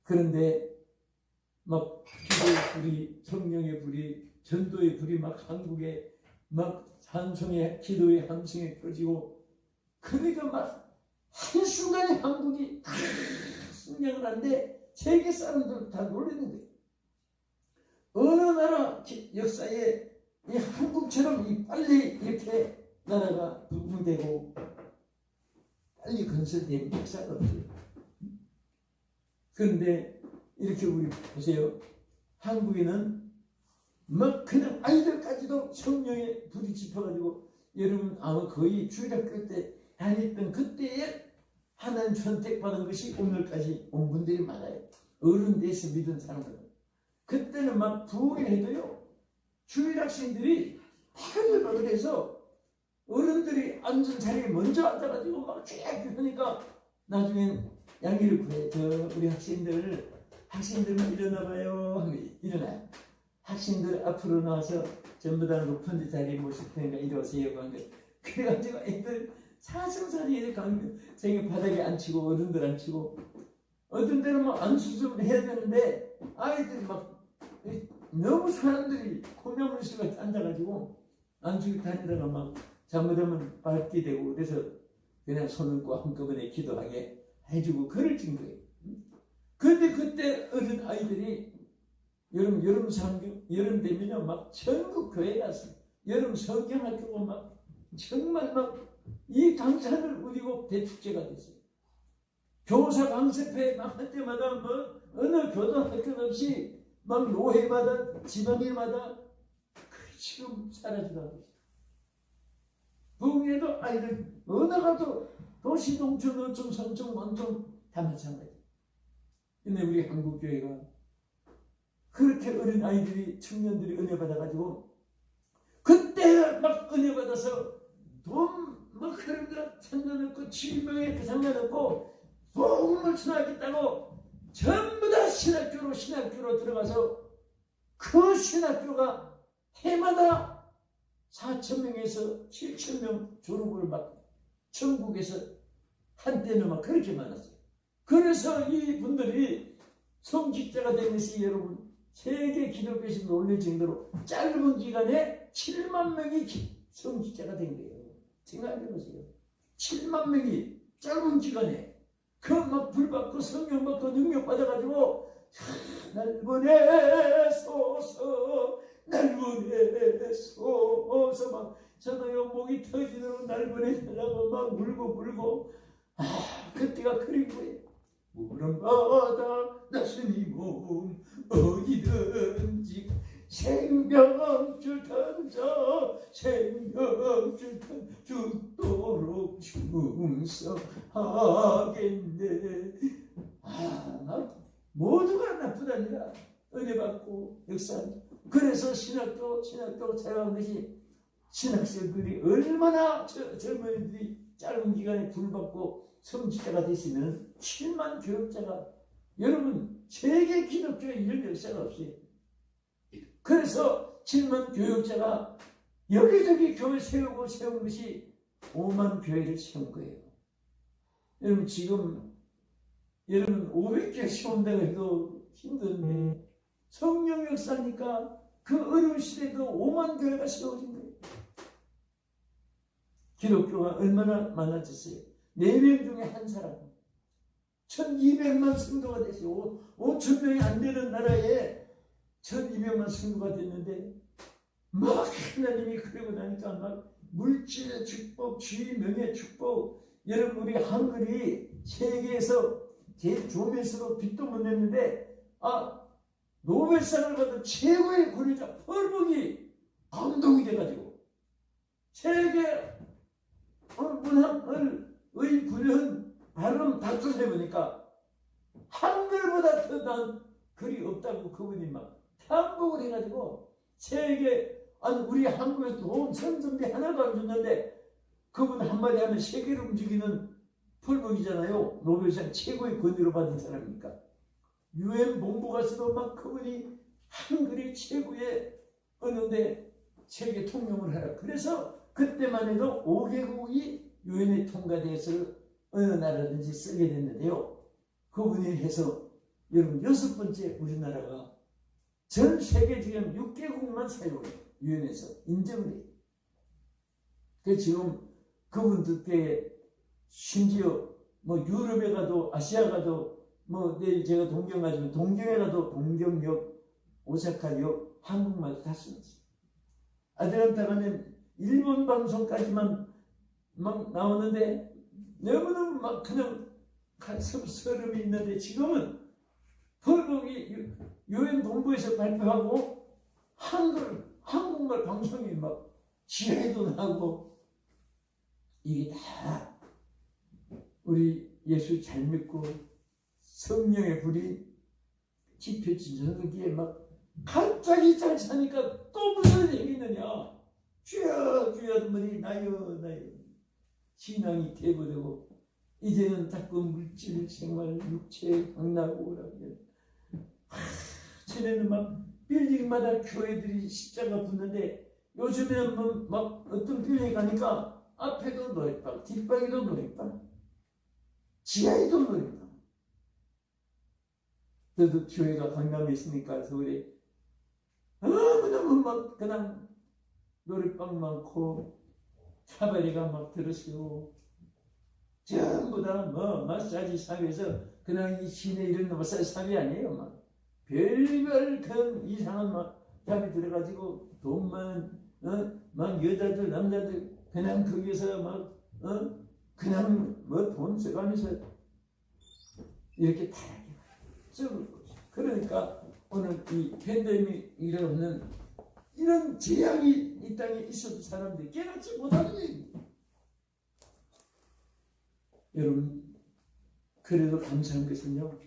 그런데 막 기도의 불이, 성령의 불이, 전도의 불이 막 한국에 막 찬송의 기도의 함성에 꺼지고 그러니까 막 한순간에 한국이 승량을 하는데 세계 사람들 다 놀라는 거예요. 어느 나라 역사에 이 한국처럼 이 빨리 이렇게 나라가 부흥되고 빨리 건설된 역사가 없어요. 그런데 이렇게 우리 보세요. 한국에는 막 그냥 아이들까지도 성령의 불이 짚어가지고 여러분 아마 거의 주일학교 때 다녔던 그때에 하나님 선택받은 것이 오늘까지 온 분들이 많아요. 어른 돼서 믿은 사람들은. 그때는 막 부흥해도요, 주일학생들이 다들 그래서 어른들이 앉은 자리에 먼저 앉아가지고 막 쫙 하니까 나중엔 양해를 구해. 우리 학생들만 일어나봐요 하면 일어나요. 학생들 앞으로 나와서 전부 다 높은 자리에 모실 테니까 이러세요 하는 거예요. 그래가지고 애들 사슴살이 생이 바닥에 앉히고 어른들 앉히고, 어떤 때는 뭐 안수습을 해야 되는데 아이들이 막 너무 사람들이 콜라물씨같이 앉아가지고 안수기 다니다가 막 잘못하면 밟게 되고, 그래서 그냥 손을 꼭 한꺼번에 기도하게 해주고 그럴 정도예요. 그런데 그때 어린 아이들이 여름 되면 막 전국 교회 가서 여름 성경학교고 막 정말 막 이 강산을 우리고 대축제가 됐어요. 교사 강습회 막 할 때마다 뭐 어느 교단학교 없이 막 노회마다 지방일마다 지금 사라져가고 있어요. 부흥에도 아이들 어느 가도 도시 농촌 어촌 선촌 원촌 다 마찬가지. 근데 우리 한국교회가 그렇게 어린 아이들이 청년들이 은혜 받아가지고 그때 막 은혜 받아서 돈 막 그런 거 상관없고 질병에 상관없고 복음을 전하겠다고 전부 다 신학교로 들어가서 그 신학교가 해마다 4,000명에서 7,000명 졸업을 막 전국에서 한때는 막 그렇게 많았어요. 그래서 이 분들이 성직자가 된 것이 여러분 세계 기독교에서 놀랄 정도로 짧은 기간에 7만 명이 성직자가 된 거예요. 생각해보세요. 7만 명이 짧은 기간에 그 막 불받고 성령 받고 능력 받아가지고 날 보내소서 막 저도요 목이 터지도록 날 보내달라고 막 울고 그때가 그린 거예요. 물은 바다 나순이 몸 어디든지 생명줄 던져 생명줄 죽도록 충성하겠네. 모두가 나쁘다니라. 은혜 받고 역사하는. 그래서 신학도 자랑하는 것이 신학생들이 얼마나 젊은이들이 짧은 기간에 불받고 성직자가 되시면 7만 교역자가, 여러분 세계 기독교에 이런 역사가 없어요. 그래서 7만 교역자가 여기저기 교회 세운 것이 5만 교회를 세운 거예요. 여러분 지금 여러분 500개 세운다고 해도 힘든데 성령 역사니까 그 어려운 시대에도 5만 교회가 세워진 거예요. 기독교가 얼마나 많아졌어요. 4명 중에 한 사람 1200만 성도가 됐어요. 5,000명이 안 되는 나라에 1200만 성도가 됐는데 막 하나님이 그러고 나니까 막 물질의 축복, 주의 명예 축복. 여러분 우리 한글이 세계에서 제일 좋으면서도 빛도 못 냈는데 노벨상을 받은 최고의 권위자 펄벅이 감동이 돼가지고 세계 문학의 구현 발음 다 조사해보니까 한글보다 더 나은 글이 없다고 그분이 막 탐복을 해가지고 세계, 우리 한국에서 돈 선전비 하나도 안 줬는데 그분 한마디 하면 세계를 움직이는 펄벅이잖아요. 노벨상 최고의 권위로 받은 사람이니까. UN 본부 가서도 막 그분이 한글이 최고의 언어인데 세계 통용을 하라. 그래서 그때만 해도 5개국이 유엔에 통과돼서 어느 나라든지 쓰게 됐는데요. 그분이 해서 여러분 6번째 우리나라가 전 세계 지금 6개국만 사용해요. 유엔에서 인정을 해요. 그래서 지금 그분들 때 심지어 뭐 유럽에 가도 아시아 가도 뭐 내일 제가 동경 가지면 동경에 가도 동경역, 오사카역 한국말도 다 쓰면서 아틀란타 가면 일본 방송까지만 막 나오는데 너무너무 막 그냥 서름이 있는데 지금은 펄벅이 유엔 본부에서 발표하고 한국말 방송이 막 지하에도 나오고 이게 다 우리 예수 잘 믿고 성령의 불이 지펴진 저기에 막 갑자기 잘 사니까 또 무슨 일이 있느냐. 주여 주여 머리 나요 나요. 신앙이 퇴보되고 이제는 자꾸 물질 생활 육체에 강나고 오라고. 전에는 막 빌딩마다 교회들이 십자가 붙는데 요즘에는 막 어떤 빌딩 가니까 앞에도 노래방, 뒷방에도 노래방, 지하에도 노래방. 저도 교회가 강남에 있으니까 서울에 너무너무 막 그냥 노래방 많고 카바레가 막 들으시고 전부 다 뭐 마사지 샵에서 그냥 이 시내 이런 마사지 샵이 아니에요. 막 별별 그 이상한 막 샵이 들어가지고 돈 많은 막 여자들 남자들 그냥 거기서 막 그냥 뭐 돈 써가면서 이렇게 타락해. 그러니까 오늘 이 팬데믹이라는 이런 재앙이 이 땅에 있어도 사람들이 깨닫지 못하는 얘기입니다. 여러분, 그래도 감사한 것은요,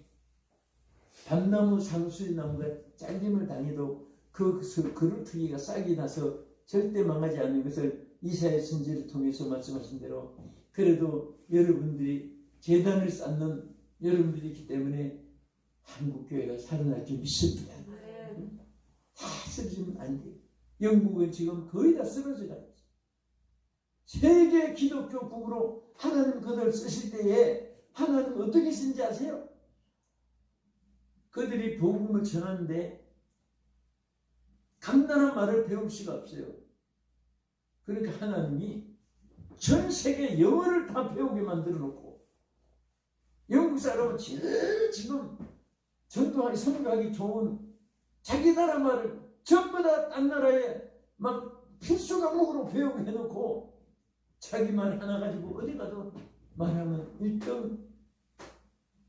밤나무 상수리 나무가 잘림을 당해도 그 그루터기가 싹이 나서 절대 망하지 않는 것을 이사야 선지를 통해서 말씀하신 대로 그래도 여러분들이 재단을 쌓는 여러분들이기 때문에 한국교회가 살아날 줄 믿습니다. 다 쓰러지면 안 돼요. 영국은 지금 거의 다 쓰러져 가요. 세계 기독교 국으로 하나님 그들 쓰실 때에 하나님 어떻게 쓰는지 아세요? 그들이 복음을 전하는데 간단한 말을 배울 수가 없어요. 그러니까 하나님이 전 세계 영어를 다 배우게 만들어 놓고 영국 사람은 제일 지금 전도하기 선교하기 좋은 자기 나라 말을 전부 다 딴 나라에 막 필수 과목으로 배우게 해놓고 자기 말 하나 가지고 어디 가도 말하면 1등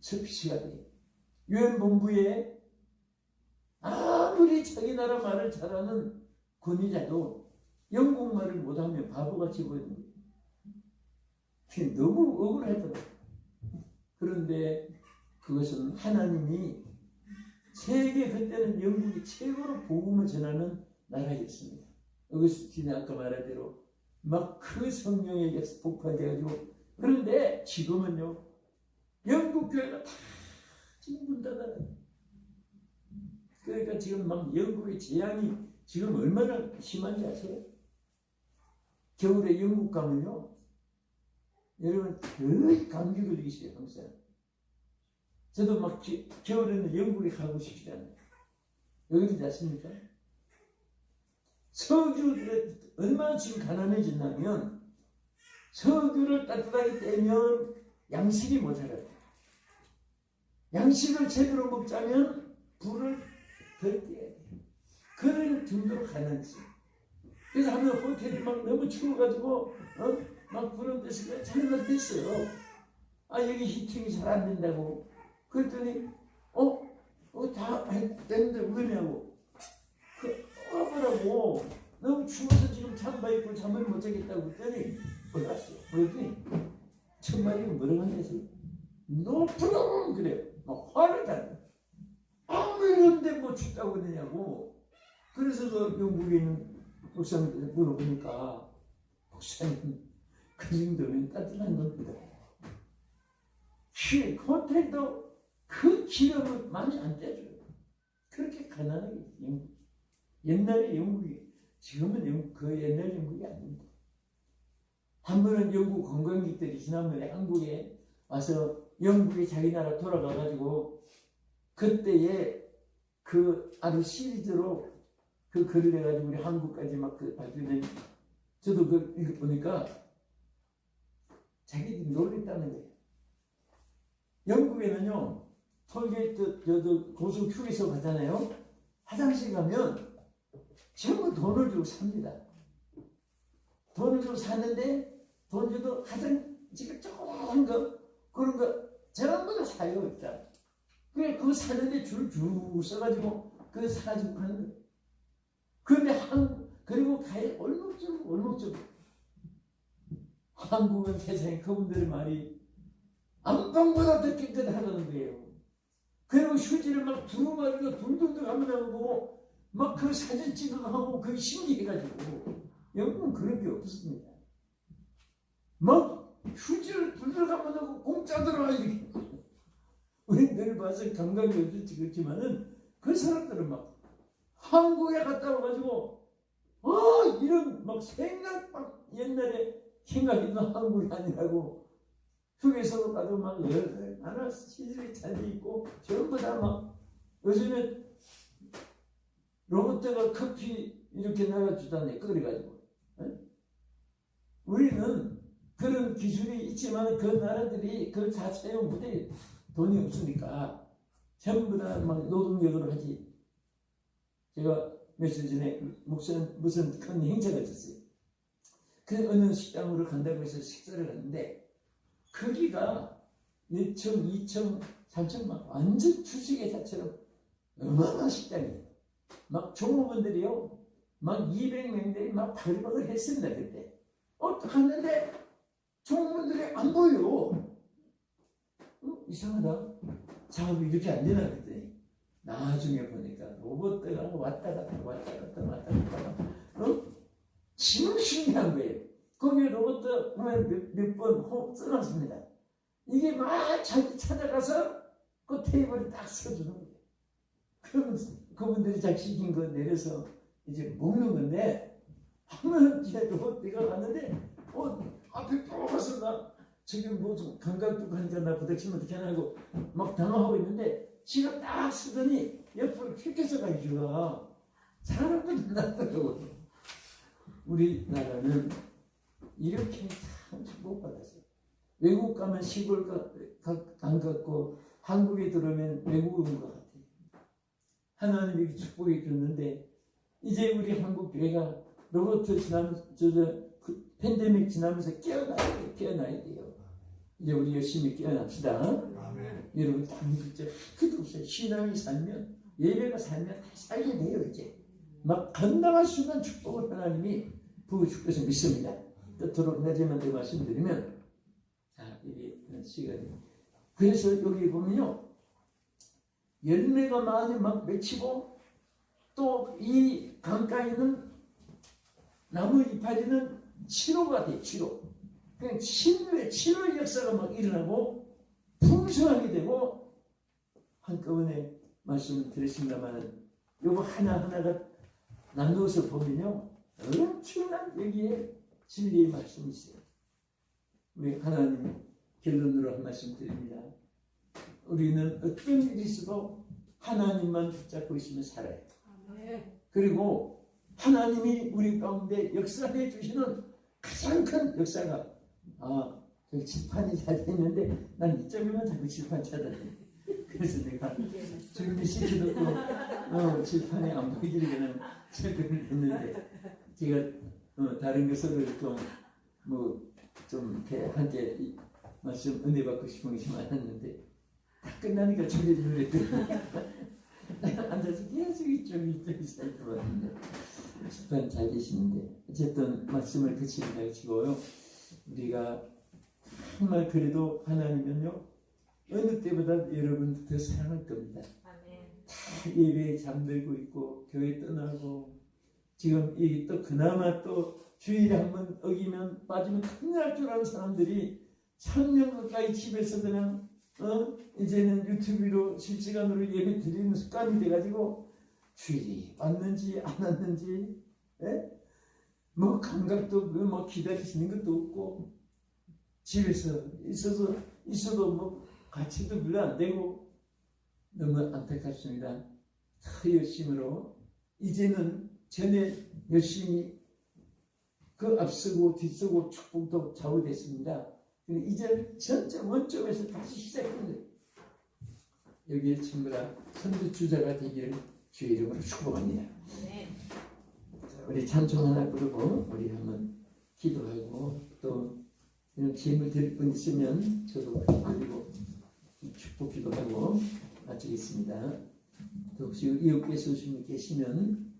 섭씨가 돼요. 유엔 본부에 아무리 자기 나라 말을 잘하는 권위자도 영국 말을 못하면 바보같이 보이는 거예요. 그게 너무 억울하더라고요. 그런데 그것은 하나님이 세계 그때는 영국이 최고로 복음을 전하는 나라였습니다. 어거스틴이 아까 말한 대로 막 그 성령에 폭발돼가지고 그런데 지금은요 영국 교회가 다 지금 문 닫아요. 그러니까 지금 막 영국의 재앙이 지금 얼마나 심한지 아세요? 겨울에 영국 가면요 여러분 거의 감기 걸리기 싫어요. 항상 저도 막 겨울에는 영국에 가고 싶지 않아요. 왜 그러지 않습니까? 석유 얼마나 지금 가난해졌냐면 석유를 따뜻하게 떼면 양식이 모자라요. 양식을 제대로 먹자면 불을 덜 떼야 돼요. 그럴 정도로 가난했어요. 그래서 하면 호텔이 막 너무 추워가지고 막 그런 데서 잘못 됐어요. 아 여기 히팅이 잘 안 된다고. 그랬더니 다 됐는데 왜냐고 와보라고 너무 추워서 지금 잠바 입고 잠을 못 자겠다고 그랬더니 올랐어요. 그랬더니 천만이 뭐라고 하면서 노프로블럼 그래요. 막 화를 다 아무 일 없는데 뭐 춥다고 그러냐고. 그래서 그 영국에 있는 목사님들 물어보니까 목사님 그 정도면 따뜻한 겁니다. 호텔도 그 기름을 많이 안 떼줘요. 그렇게 가난하게 영국. 옛날에 영국이 지금은 영국 그 옛날 영국이 아닙니다. 한 번은 영국 관광객들이 지난번에 한국에 와서 영국에 자기 나라 돌아가가지고 그때에 그 아주 시리즈로 그 글을 해가지고 우리 한국까지 막 그 발표된 저도 그 읽어보니까 자기들이 놀랬다는 거예요. 영국에는요 톨게이트 고속 휴게소 가잖아요. 화장실 가면 전부 돈을 주고 삽니다. 돈을 주고 사는데 돈 줘도 화장지가 조그만 거 그런 거 전부 다 사요 일단. 그거 사는데 줄 써가지고 그거 사가지고 가는 거예요. 그런데 그리고 가해 얼룩적 한국은 세상에 그분들의 말이 안방보다 더 깨끗하다는 거예요. 그리고 휴지를 막 두루마리로 둘둘둘 하면 하고 막 그 사진 찍어서 하고 그게 신기해가지고 영국은 그런 게 없습니다. 막 휴지를 둘둘 하면 하고 공짜 들어와 이렇게. 우리 늘 봐서 감각이 없을지 그렇지만은 그 사람들은 막 한국에 갔다 와가지고 이런 막 생각 막 옛날에 생각이 나 한국이 아니라고 휴게소 가도 막 얼마나 시설이 잘 돼 있고 전부 다 막 요즘에 로봇가 커피 이렇게 나가주다니 끓여가지고 우리는 그런 기술이 있지만 그 나라들이 그걸 다 사용 못해. 돈이 없으니까 전부 다 막 노동력으로 하지. 제가 며칠 전에 무슨 큰 행사가 있었어요. 그 어느 식당으로 간다고 해서 식사를 갔는데 거기가 1층, 2층, 3층 막 완전 주식회사처럼 어마어마한 식당이에요. 막 종업원들이요 막 200명들이 막 바글바글 했습니다. 그때 갔는데 종업원들이 안 보여. 이상하다. 작업이 이렇게 안 되나 그랬더니 나중에 보니까 로봇가 왔다 갔다 지금 신기한 거예요. 거기에 로봇 몇 번 써놨습니다. 이게 막 자기 찾아가서 그 테이블에 딱 써주는 거예요. 그러면 그분들이 자기 시킨 거 내려서 이제 먹는 건데 하면 이제 로봇가 갔는데 앞에 또 가서 나 지금 뭐 좀 감각도 가니까 나 부닥치면 어떻게 하나 하고 막 당황하고 있는데 지가 딱 쓰더니 옆으로 휙해서 가기가 사람도 만났더라고요. 우리나라는 이렇게 참 축복받았어요. 외국 가면 시골 안 갔고 한국에 들어오면 외국 온 것 같아요. 하나님이 축복해 줬는데 이제 우리 한국 교회가 로봇 지나면서 그 팬데믹 지나면서 깨어나야 돼요. 이제 우리 열심히 깨어납시다. 아멘. 여러분 다 믿죠. 그도 없어요. 신앙이 살면 예배가 살면 다 살게 돼요. 이제 막 감당할 수 있는 축복을 하나님이 부어줄 것을 믿습니다. 끝으로 마지막에 말씀드리면 이게 시간이 그래서 여기 보면요 열매가 많이 막 맺히고 또 이 강가에는 나무 이파리는 치료가 돼. 치료. 그냥 치료의 역사가 막 일어나고 풍성하게 되고 한꺼번에 말씀을 드렸습니다만 요거 하나하나가 나누어서 보면요 엄청난 여기에 진리의 말씀이 있어요. 우리 하나님 결론으로 한 말씀 드립니다. 우리는 어떤 일이 있어도 하나님만 붙잡고 있으면 살아요. 그리고 하나님이 우리 가운데 역사해 주시는 가장 큰 역사가 저기 칠판이 잘 돼 있는데 난 이쪽에만 자꾸 칠판 찾아내. 그래서 내가 준비 시켜놓고 칠판에 안 보이기를 그냥 체크를 했는데 제가 다른 것을 좀 이렇게 한테 말씀 은혜 받고 싶은 것이 많았는데 다 끝나니까 줄이 놀랬더니 앉아서 계속 이쪽이 살펴봤는데 칠판 잘 계시는데 어쨌든 말씀을 그치고 치고요. 우리가 정말 그래도 하나님은요 어느 때보다 여러분 더 사랑할 겁니다. 다 예배에 잠들고 있고 교회 떠나고 지금 이 또 그나마 또 주일에 한번 어기면 빠지면 큰일 날 줄 아는 사람들이 3년 가까이 집에서 그냥 이제는 유튜브로 실시간으로 예배 드리는 습관이 돼가지고 주일이 왔는지 안 왔는지 뭐 감각도 뭐 기다리시는 것도 없고 집에서 있어도 뭐 같이도 별로 안 되고 너무 안타깝습니다. 더 열심으로 이제는 전에 열심히 그 앞서고 뒤서고 축복도 좌우됐습니다. 근데 이제 전체 원점에서 다시 시작하는 거예요. 여기에 친구라 선두주자가 되기를 주의 이름으로 축복합니다. 네. 우리 찬송 하나 부르고 우리 한번 기도하고 또 이런 질문 드릴 분 있으면 저도 드리고 축복 기도하고 마치겠습니다. 또 혹시 이웃께서 계시면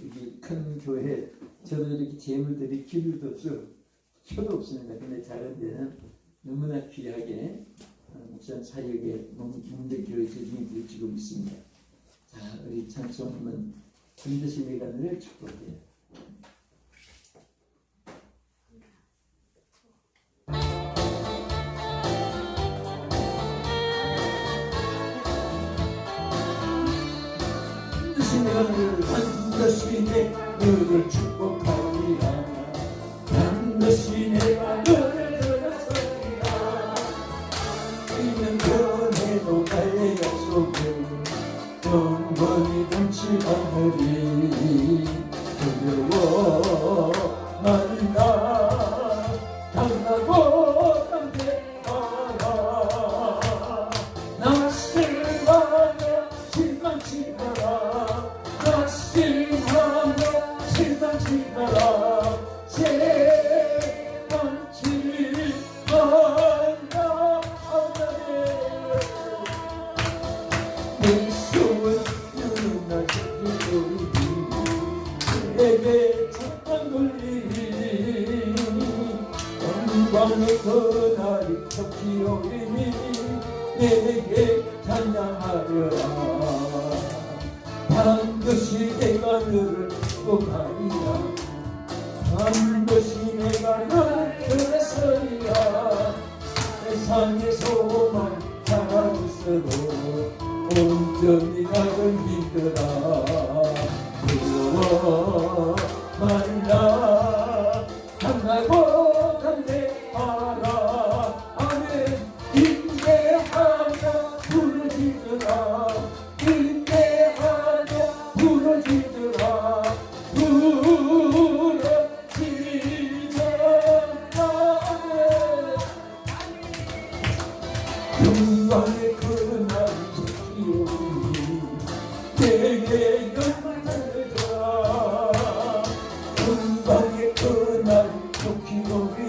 여기 큰 교회 저도 이렇게 재물 드릴 기회도 없어요. 표도 없습니다. 근데 작은 데는 너무나 귀하게 목사님 사역에 문대교회 재중이 되어지고 있습니다. 자, 우리 찬송님은 반드시 내가 늘 축복해. 반드시 내가 너를 축복하리라. 반드시 내가 너를 들어서리라. 있는 변해도 나의 약속을 영원히 던지 않으리. 두려워 말라. 당하고 담대하라. 나 실망하며 실망치 마라. 나 실망하며 실망치 마라. 실망치 마라. 내 손은 누나 지키리. 내게 잠깐 돌리리. 영광의 그날이 덮이 오리니 내게 찬양하려라. 반드시 내가 너를 축복하리라. 반드시 내가 너를 들어서리라. 세상의 소망 사라졌어도 온전히 나를 믿으라. 두려워 말라. 강하고 담대하라. 아멘. 인내하며 부르짖으라. 인내하며 부르짖으라. 부르짖으라. 영광의 그날이 지키오니 내게 영광을 주라. 영광의 그날이 지키오니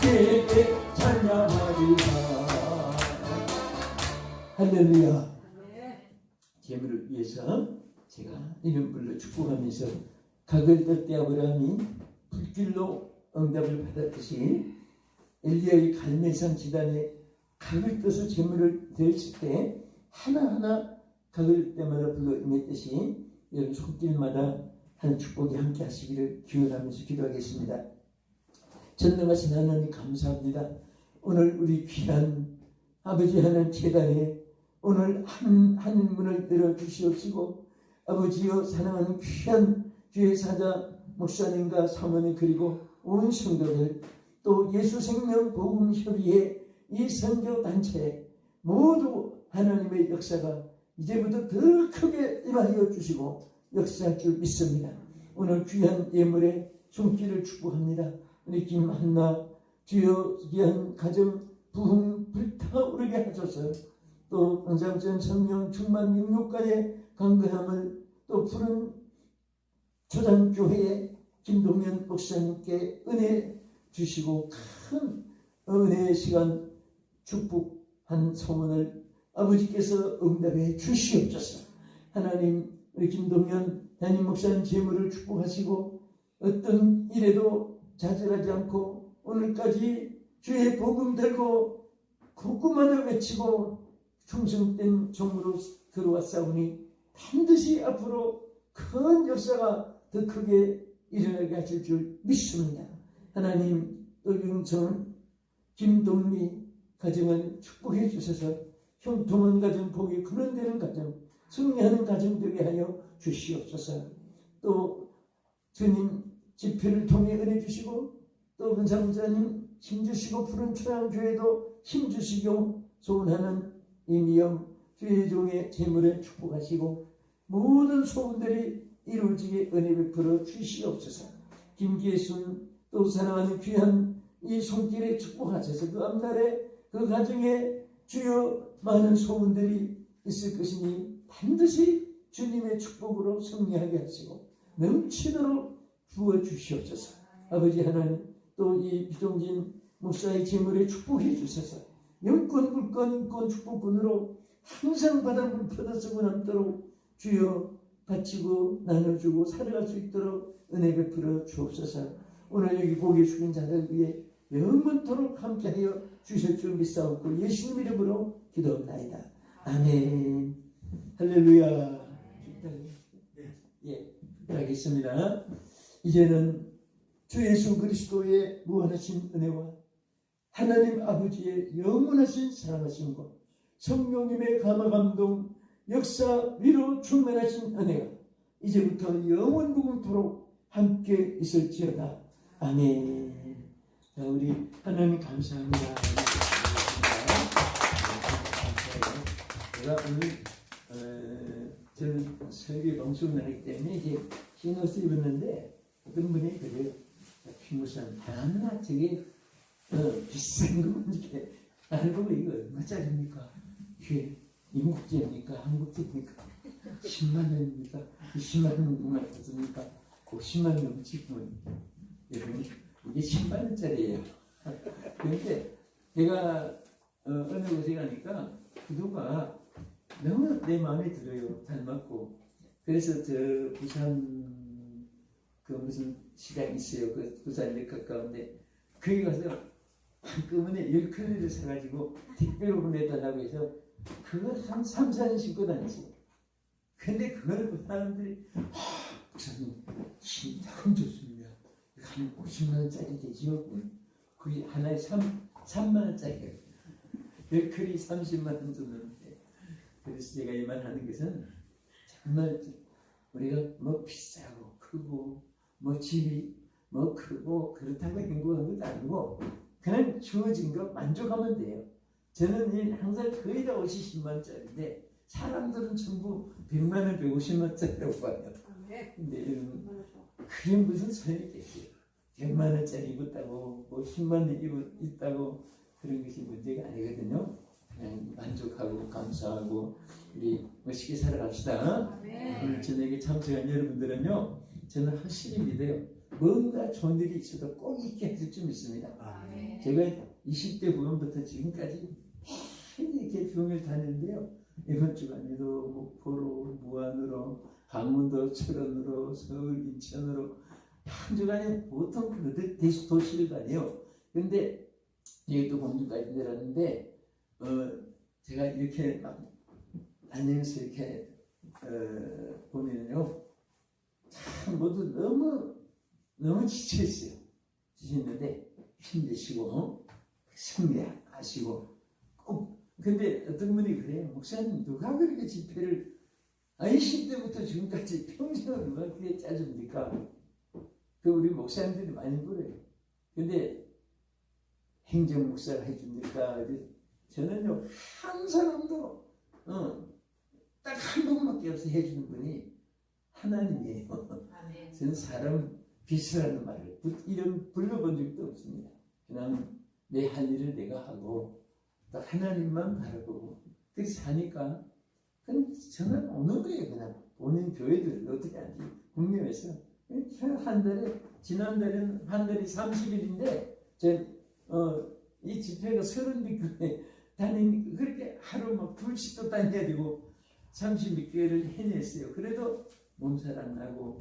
내게 찬양하리라. 할렐루야. 재물을 위해서 제가 이름 불러 축복하면서 각을 뜰 때 아브라함이 불길로 응답을 받았듯이 엘리야의 갈멜산 지단에 각을 떠서 재물을 드렸을 때 하나하나 각을 때마다 불러 임했듯이 여러분 손길마다 하는 축복이 함께 하시기를 기원하면서 기도하겠습니다. 전능하신 하나님 감사합니다. 오늘 우리 귀한 아버지 하나님 제단에 오늘 한 문을 열어주시옵시고 아버지여 사랑하는 귀한 주의 사자 목사님과 사모님 그리고 온 성도들 또 예수생명복음협의회 이 선교단체 모두 하나님의 역사가 이제부터 더 크게 임하여 주시고 역사할 줄 믿습니다. 오늘 귀한 예물에 손길을 축복합니다. 우리 김한나 주여 귀한 가정 부흥 불타오르게 하소서. 또 은상전 성령 충만 육육가의 강건함을 또 푸른 초장교회의 김동현 목사님께 은혜 주시고 큰 은혜의 시간 축복한 소원을 아버지께서 응답해 주시옵소서. 하나님 우리 김동현 담임 목사님 재물을 축복하시고 어떤 일에도 좌절하지 않고 오늘까지 주의 복음 들고 복음만을 외치고 충성된 종으로 들어왔사오니 반드시 앞으로 큰 역사가 더 크게 일어나게 하실 줄 믿습니다. 하나님 또 윤천 김동미 가정을 축복해 주셔서 형통한 가정 복이 근원되는 가정 승리하는 가정 되게 하여 주시옵소서. 또 주님 집회를 통해 은혜 주시고 또 은사목사님 힘주시고 푸른 초양교회도 힘주시고 소원하는 이미영 주의 종의 재물에 축복하시고 모든 소원들이 이루어지게 은혜 베풀어 주시옵소서. 김기순 또 사랑하는 귀한 이 손길에 축복하셔서 그 앞날에 그 가정에 주여 많은 소원들이 있을 것이니 반드시 주님의 축복으로 승리하게 하시고 넘치도록 부어주시옵소서. 아버지 하나님 또 이 비동진 목사의 재물에 축복해 주셔서 영권 물권 인권 축복권으로 항상 바다 물 퍼다 쓰고 남도록 주여 바치고 나눠주고 살아갈 수 있도록 은혜 베풀어 주옵소서. 오늘 여기 고개 숙인 자들 위해 영원토록 함께하여 주실 줄 믿사옵고 예수님 이름으로 기도합나이다. 아멘. 할렐루야. 예, 하겠습니다. 이제는 주 예수 그리스도의 무한하신 은혜와 하나님 아버지의 영원하신 사랑하심과 성령님의 감화감동 역사 위로 충만하신 은혜가 이제부터 영원무궁토록 함께 있을지어다. 아멘. 자, 우리 하나님 감사합니다. 제가 오늘 저는 설교 방송을 하기 때문에 이제 흰 옷을 입었는데 어떤 분이 그래요. 흰옷은 하나 저게 비싼 거 이렇게 알고 이거 얼마짜리입니까? 이게 인국제입니까? 한국제입니까? 10만 원입니까? 20만 원만 받습니까? 50만 원 넘치면 여러분 이게 10만 원짜리예요. 그런데 제가 어느 곳에 가니까 구도가 너무 내 마음에 들어요. 닮았고. 그래서 저 부산 그 무슨 시장이 있어요. 그 부산역 가까운데 거기 가서 한꺼번에 10컬레를 사가지고 택배로 보내달라고 해서 그걸 한 3, 4년 신고 다녔어요. 근데 그걸 그 사람들이 목사님 진짜 좋습니다. 한 50만 원짜리 되지요. 그게 하나에 3만 원짜리예요. 10컬이 30만 원 줬는데 그래서 제가 이 말 하는 것은 정말 우리가 뭐 비싸고 크고 뭐 집이 뭐 크고 그렇다고 행복한 것도 아니고 그냥 주어진 거 만족하면 돼요. 저는 항상 거의 다 50만 원짜리인데 사람들은 전부 100만 원, 150만 원짜리라고 봐요. 근데 그게 무슨 소용이 있겠어요. 100만 원짜리 입었다고 뭐 10만 원 입었다고 그런 것이 문제가 아니거든요. 그냥 만족하고 감사하고 우리 멋있게 살아갑시다. 오늘 저녁에 참석한 여러분들은요, 저는 확실히 믿어요. 뭔가 좋은 일이 있어도 꼭 있게 해줄 줄 믿습니다. 제가 20대 후반부터 지금까지 이렇게 병을 다녔는데요. 이번 주간에도 목포로, 무안으로, 강원도, 철원으로, 서울, 인천으로 한 주간에 보통 그 도시를 다녀요. 근데 여기 또 공주까지 내렸는데 제가 이렇게 막 다니면서 이렇게 보면요, 참 모두 너무 지쳐있어요. 지쳤는데 힘내시고 승리하시고 꼭. 근데 어떤 분이 그래요. 목사님 누가 그렇게 집회를 20대부터 지금까지 평생을 누가 그렇게 짜줍니까? 그 우리 목사님들이 많이 그래요. 근데 행정 목사가 해줍니까? 저는요 한 사람도 딱 한 분밖에 없어 해주는 분이 하나님이에요. 저는 사람 비스라는 말을 이름 불러본 적도 없습니다. 그냥 내 할 일을 내가 하고 또 하나님만 바라보고 그렇게 사니까 그냥 저는 오는 거예요. 그냥 본인 교회들 어떻게 하지? 국내에서 한 달에 지난달에는 한 달이 30일인데 이 집회가 30개에 다니니까 그렇게 하루 막 불씩도 다녀야 되고 30개를 해냈어요. 그래도 몸살 안 나고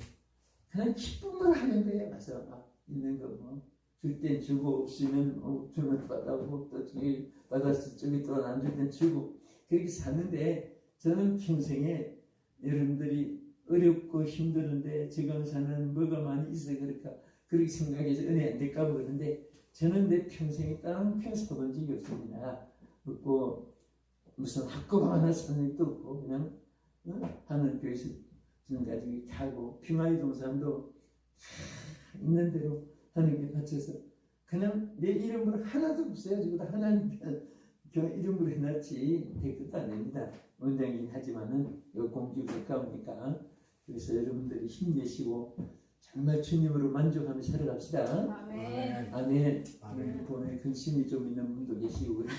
그냥 기쁨을 하는 거예요. 가서 막 있는 거 뭐 줄 땐 주고 없으면 주면 받아보고 또 저기 받았을 저기 또 안 줄 땐 주고 그렇게 사는데 저는 평생에 여러분들이 어렵고 힘드는데 지금 사는 뭐가 많이 있어 그렇게 생각해서 은혜 안 될까 그러는데 저는 내 평생에 다른 평 사본 적이 없습니다. 없고 무슨 학급 하나 사는 것도 없고 그냥 하는 교회에서 지금까지 이렇게 하고 평화의 동산도 있는 대로 하는 게 바쳐서 그냥 내 이름으로 하나도 없어요. 지금 하나님 이름으로 해놨지 대것도 아닙니다. 원장이긴 하지만은 요 공주 가까우니까 그래서 여러분들이 힘내시고 정말 주님으로 만족하며 살아갑시다. 아멘. 아멘. 아멘. 보내 근심이 좀 있는 분도 계시고 그런데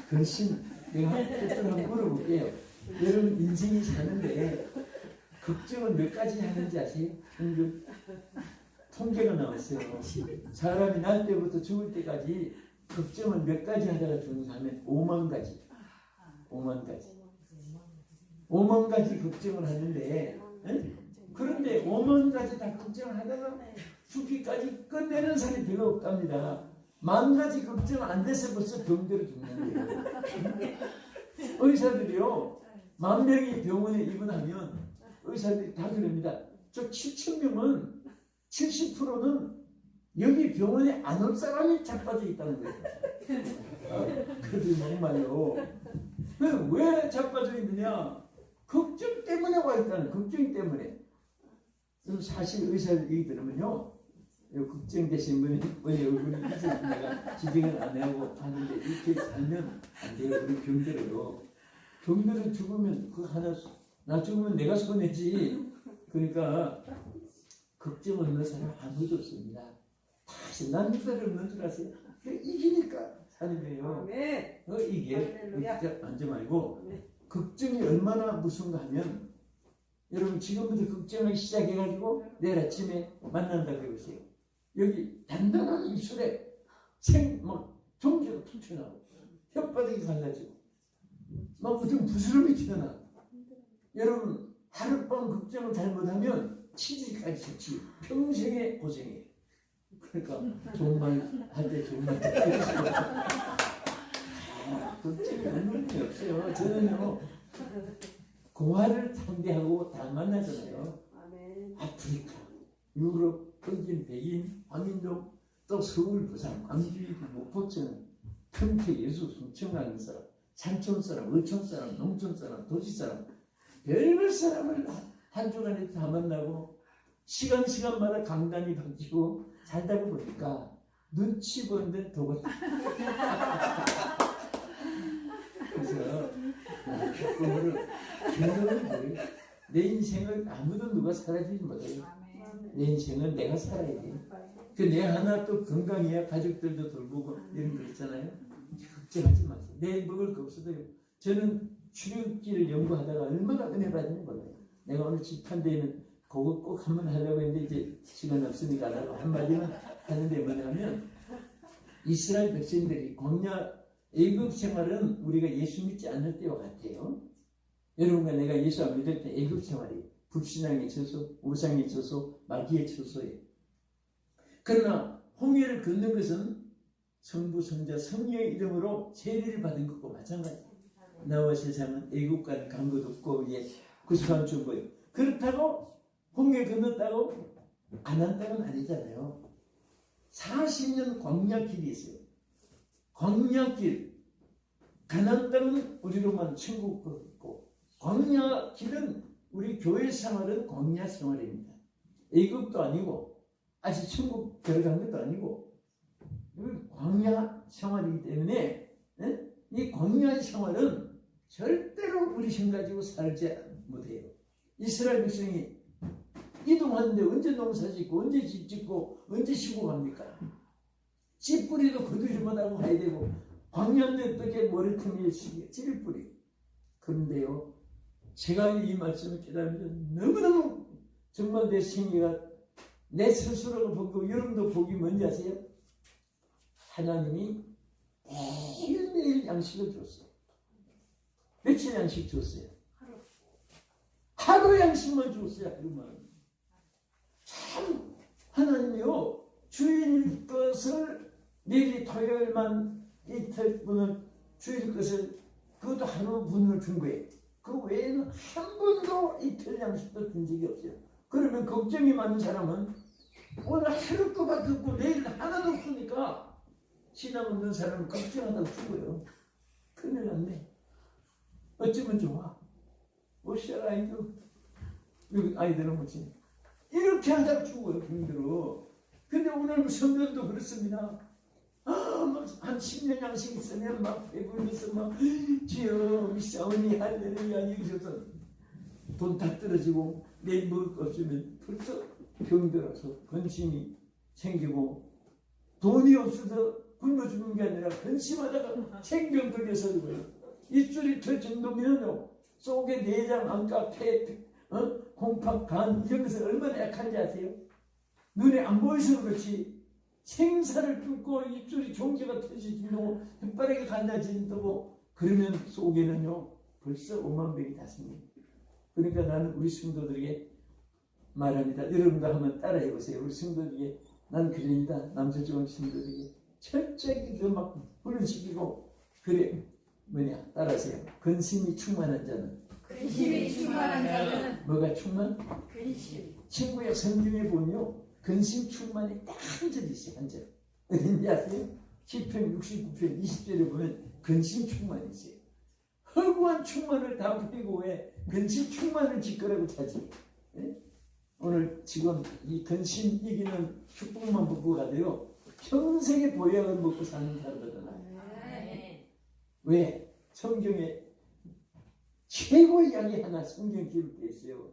근심 내가 한번 물어볼게요. 여러분 인생이 사는데 걱정은 몇 가지 하는지 아세요? 평균 통계가 나왔어요. 사람이 날 때부터 죽을 때까지 걱정은 몇 가지 하다가 죽는가 하면 5만 가지. 5만 가지. 5만 가지 걱정을 하는데 그런데 5만 가지 다 걱정을 하다가 죽기까지 아직까지 끝내는 사람이 별로 없답니다. 만 가지 걱정 안 돼서 벌써 병대로 죽는 거예요. 의사들이요, 10,000명이 병원에 입원하면 의사들이 다 그럽니다. 저 7,000명은 70%는 여기 병원에 안 올 사람이 자빠져 있다는 거예요. 그래도 정말요. 왜 자빠져 있느냐? 걱정 때문에 와 있다는, 걱정 때문에. 사실 의사들 얘기 들으면요, 걱정되신 분이 얼굴이 있어서 내가 지적을 안 하고 하는데 이렇게 살면 안 돼요. 우리 병들어요. 병들어 죽으면 그 하나, 나 죽으면 내가 손해지. 그러니까 걱정 없는 사람 아무도 없습니다. 다시 남들 없는 줄 아세요? 이기니까 사는 거예요. 이게 앉지 말고 걱정이 얼마나 무서운가 하면 여러분 지금부터 걱정하기 시작해가지고 내일 아침에 만난다고 해보세요. 여기 단단한 입술에 막 종기가 툭튀어나오고 혓바닥이 갈라지고 막 무슨 부스럼이 튀어나와. 여러분 하룻밤 걱정을 잘못하면 치질까지 좋지. 평생의 고생이에요. 그러니까 좋은 말 할 때 좋은 말 걱정이 없는 분이 없어요. 저는요 공화를 상대하고 다 만나잖아요. 아프리카, 유럽, 흑인, 백인, 황인종, 또 서울, 부산, 광주, 목포천, 평택, 예수, 순천 가는 사람, 산촌 사람, 어촌 사람, 농촌 사람, 도시 사람, 별별 사람을 한 주간에 다 만나고 시간마다 강단이 바뀌고 살다 보니까 눈치 보는데 도가 그래서 그거를 생각을 뭐예요? 내 인생을 아무도 누가 살아주지 못해요. 내 인생은 내가 살아야 돼. 그 내 하나 또 건강해야 가족들도 돌보고 이런 거 있잖아요. 걱정하지 마세요. 내일 먹을 거 없어도요. 저는 출근길 연구하다가 얼마나 은혜 받는지 몰라요. 내가 오늘 집한데는 그거 꼭 한번 하려고 했는데 이제 시간 없으니까 안 하고 한마디만 하는데 뭐냐면 이스라엘 백성들이 광야 애굽 생활은 우리가 예수 믿지 않을 때와 같아요. 여러분과 내가 예수 안 믿을 때 애굽 생활이 불신앙에 쳐서 우상에 쳐서 마귀에 쳐서예요. 그러나 홍해를 걷는 것은 성부, 성자, 성령의 이름으로 세례를 받은 것과 마찬가지예요. 나와 세상은 애국과는 간 것 없고 이제 구속한 준 거예요. 그렇다고 홍해 건넜다고 가나안 땅은 아니잖아요. 40년 광야길이 있어요. 광야길. 가나안 땅은 우리로만 천국 걷고 광야길은 우리 교회 생활은 광야 생활입니다. 애국도 아니고 아직 천국 들어간 것도 아니고 광야 생활이기 때문에 이 광야 생활은 절대로 우리 힘 가지고 살지 못해요. 이스라엘 백성이 이동하는데 언제 농사 짓고 언제 집 짓고 언제 쉬고 갑니까? 씨 뿌리도 거두지 못하고 가야 되고 광야인데 어떻게 머리통에 찌를 뿌리. 그런데요 제가 이 말씀을 깨달으면 너무너무 정말 내 생애가 내 스스로가 보고 여러분도 보기 뭔지 아세요? 하나님이 매일매일 양식을 줬어요. 며칠 양식 줬어요? 하루 양식만 줬어요. 하루만. 참 하나님이요 주일 것을 내일 토요일만 이틀분을 주일 것을 그것도 하루 분을 준 거예요. 그 외에는 한 번도 이틀 양식도 준 적이 없어요. 그러면 걱정이 많은 사람은 오늘 하루 거밖에 없고 내일 하나도 없으니까 신앙 없는 사람은 걱정하다고 죽어요. 큰일 났네. 어쩌면 좋아. 오시아 아이도 여기 아이들은 뭐지? 이렇게 하다가 죽어요. 힘들어. 근데 오늘 성전도 그렇습니다. 한 10년 양식 있으면 막 배불러서 막 주여 우리 사원이 할렐루야 이러셔서 돈 다 떨어지고 내일 먹을 거 없으면 벌써 병들어서 근심이 생기고 돈이 없어서 굶어 죽는 게 아니라 근심하다가 생병 걸려서 그래요. 입술이 털 정도면요 속에 내장, 안과, 폐, 콩팥, 간 이런 것은 얼마나 약한지 아세요? 눈에 안 보여서 그렇지 생사를 뚫고 입술이 종지가 터지고 혓바닥이 갈라진다고 그러면 속에는요 벌써 5만 병이 닿습니다. 그러니까 나는 우리 성도들에게 말합니다. 여러분도 한번 따라해 보세요. 우리 성도들에게 난 그러니다 남서지방 신도들에게 철저히 그막 훈련시키고 그래 뭐냐 따라하세요. 근심이 충만한 자는 근심이 충만한 자는 뭐가 충만? 근심. 친구의 성경에 보면요 근심 충만이 딱 한 절 있어요. 한 절. 어딘지 아세요? 시편 69편 20절에 보면 근심 충만이 있어요. 허구한 충만을 다 버리고 왜 근심 충만을 짓거라고 찾지? 예? 오늘 지금 이 근심 이기는 축복만 먹고 가도요 평생의 보약을 먹고 사는 사람들은 왜? 성경에 최고의 약이 하나 성경 기록되어 있어요.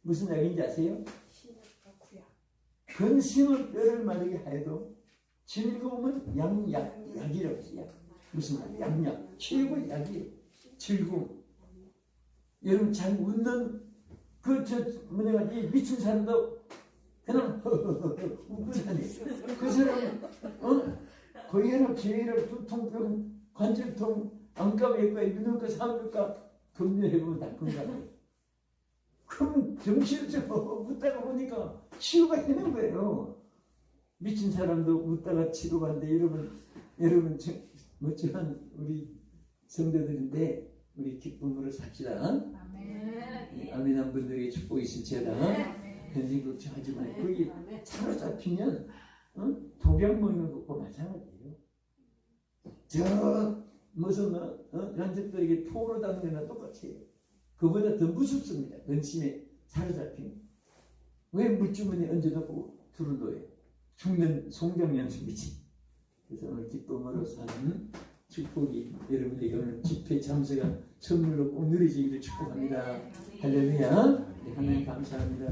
무슨 약인지 아세요? 신약과 구약. 근심은 뼈를 마르게 하여도 즐거움은 약이라고 해요. 무슨 말? 양약. 최고의 약이 즐거움. 여러분 잘 웃는 이 미친 사람도 그냥 웃고 사네. 그 사람은 고혈압, 저혈압, 두통병, 관절통, 안과외과, 이비인후과, 산부인과 검진해보면 다 건강해. 그럼 정신을 좀 웃다가 보니까 치유가 되는 거예요. 미친 사람도 웃다가 치료받는데 여러분 멋진 우리 성도들인데 우리 기쁨으로 삽시다. 아멘. 아멘한 분들에게 축복이 있을지어다. 근심 걱정하지 말고 거기 사로잡히면 독약 먹는 것과 마찬가지예요. 저 무슨 간접들에게 포로 닿는 거나 똑같아요. 그보다 더 무섭습니다. 근심에 사로잡히면. 왜 물주머니에 얹어놓고 둘을 놓아요? 죽는 송장연습이지. 그래서 오늘 기쁨으로 사는 축복이 여러분에게 오늘 집회 참석한 선물로 꼭 누리시기를 축복합니다. 할렐루야. 하나님 감사합니다.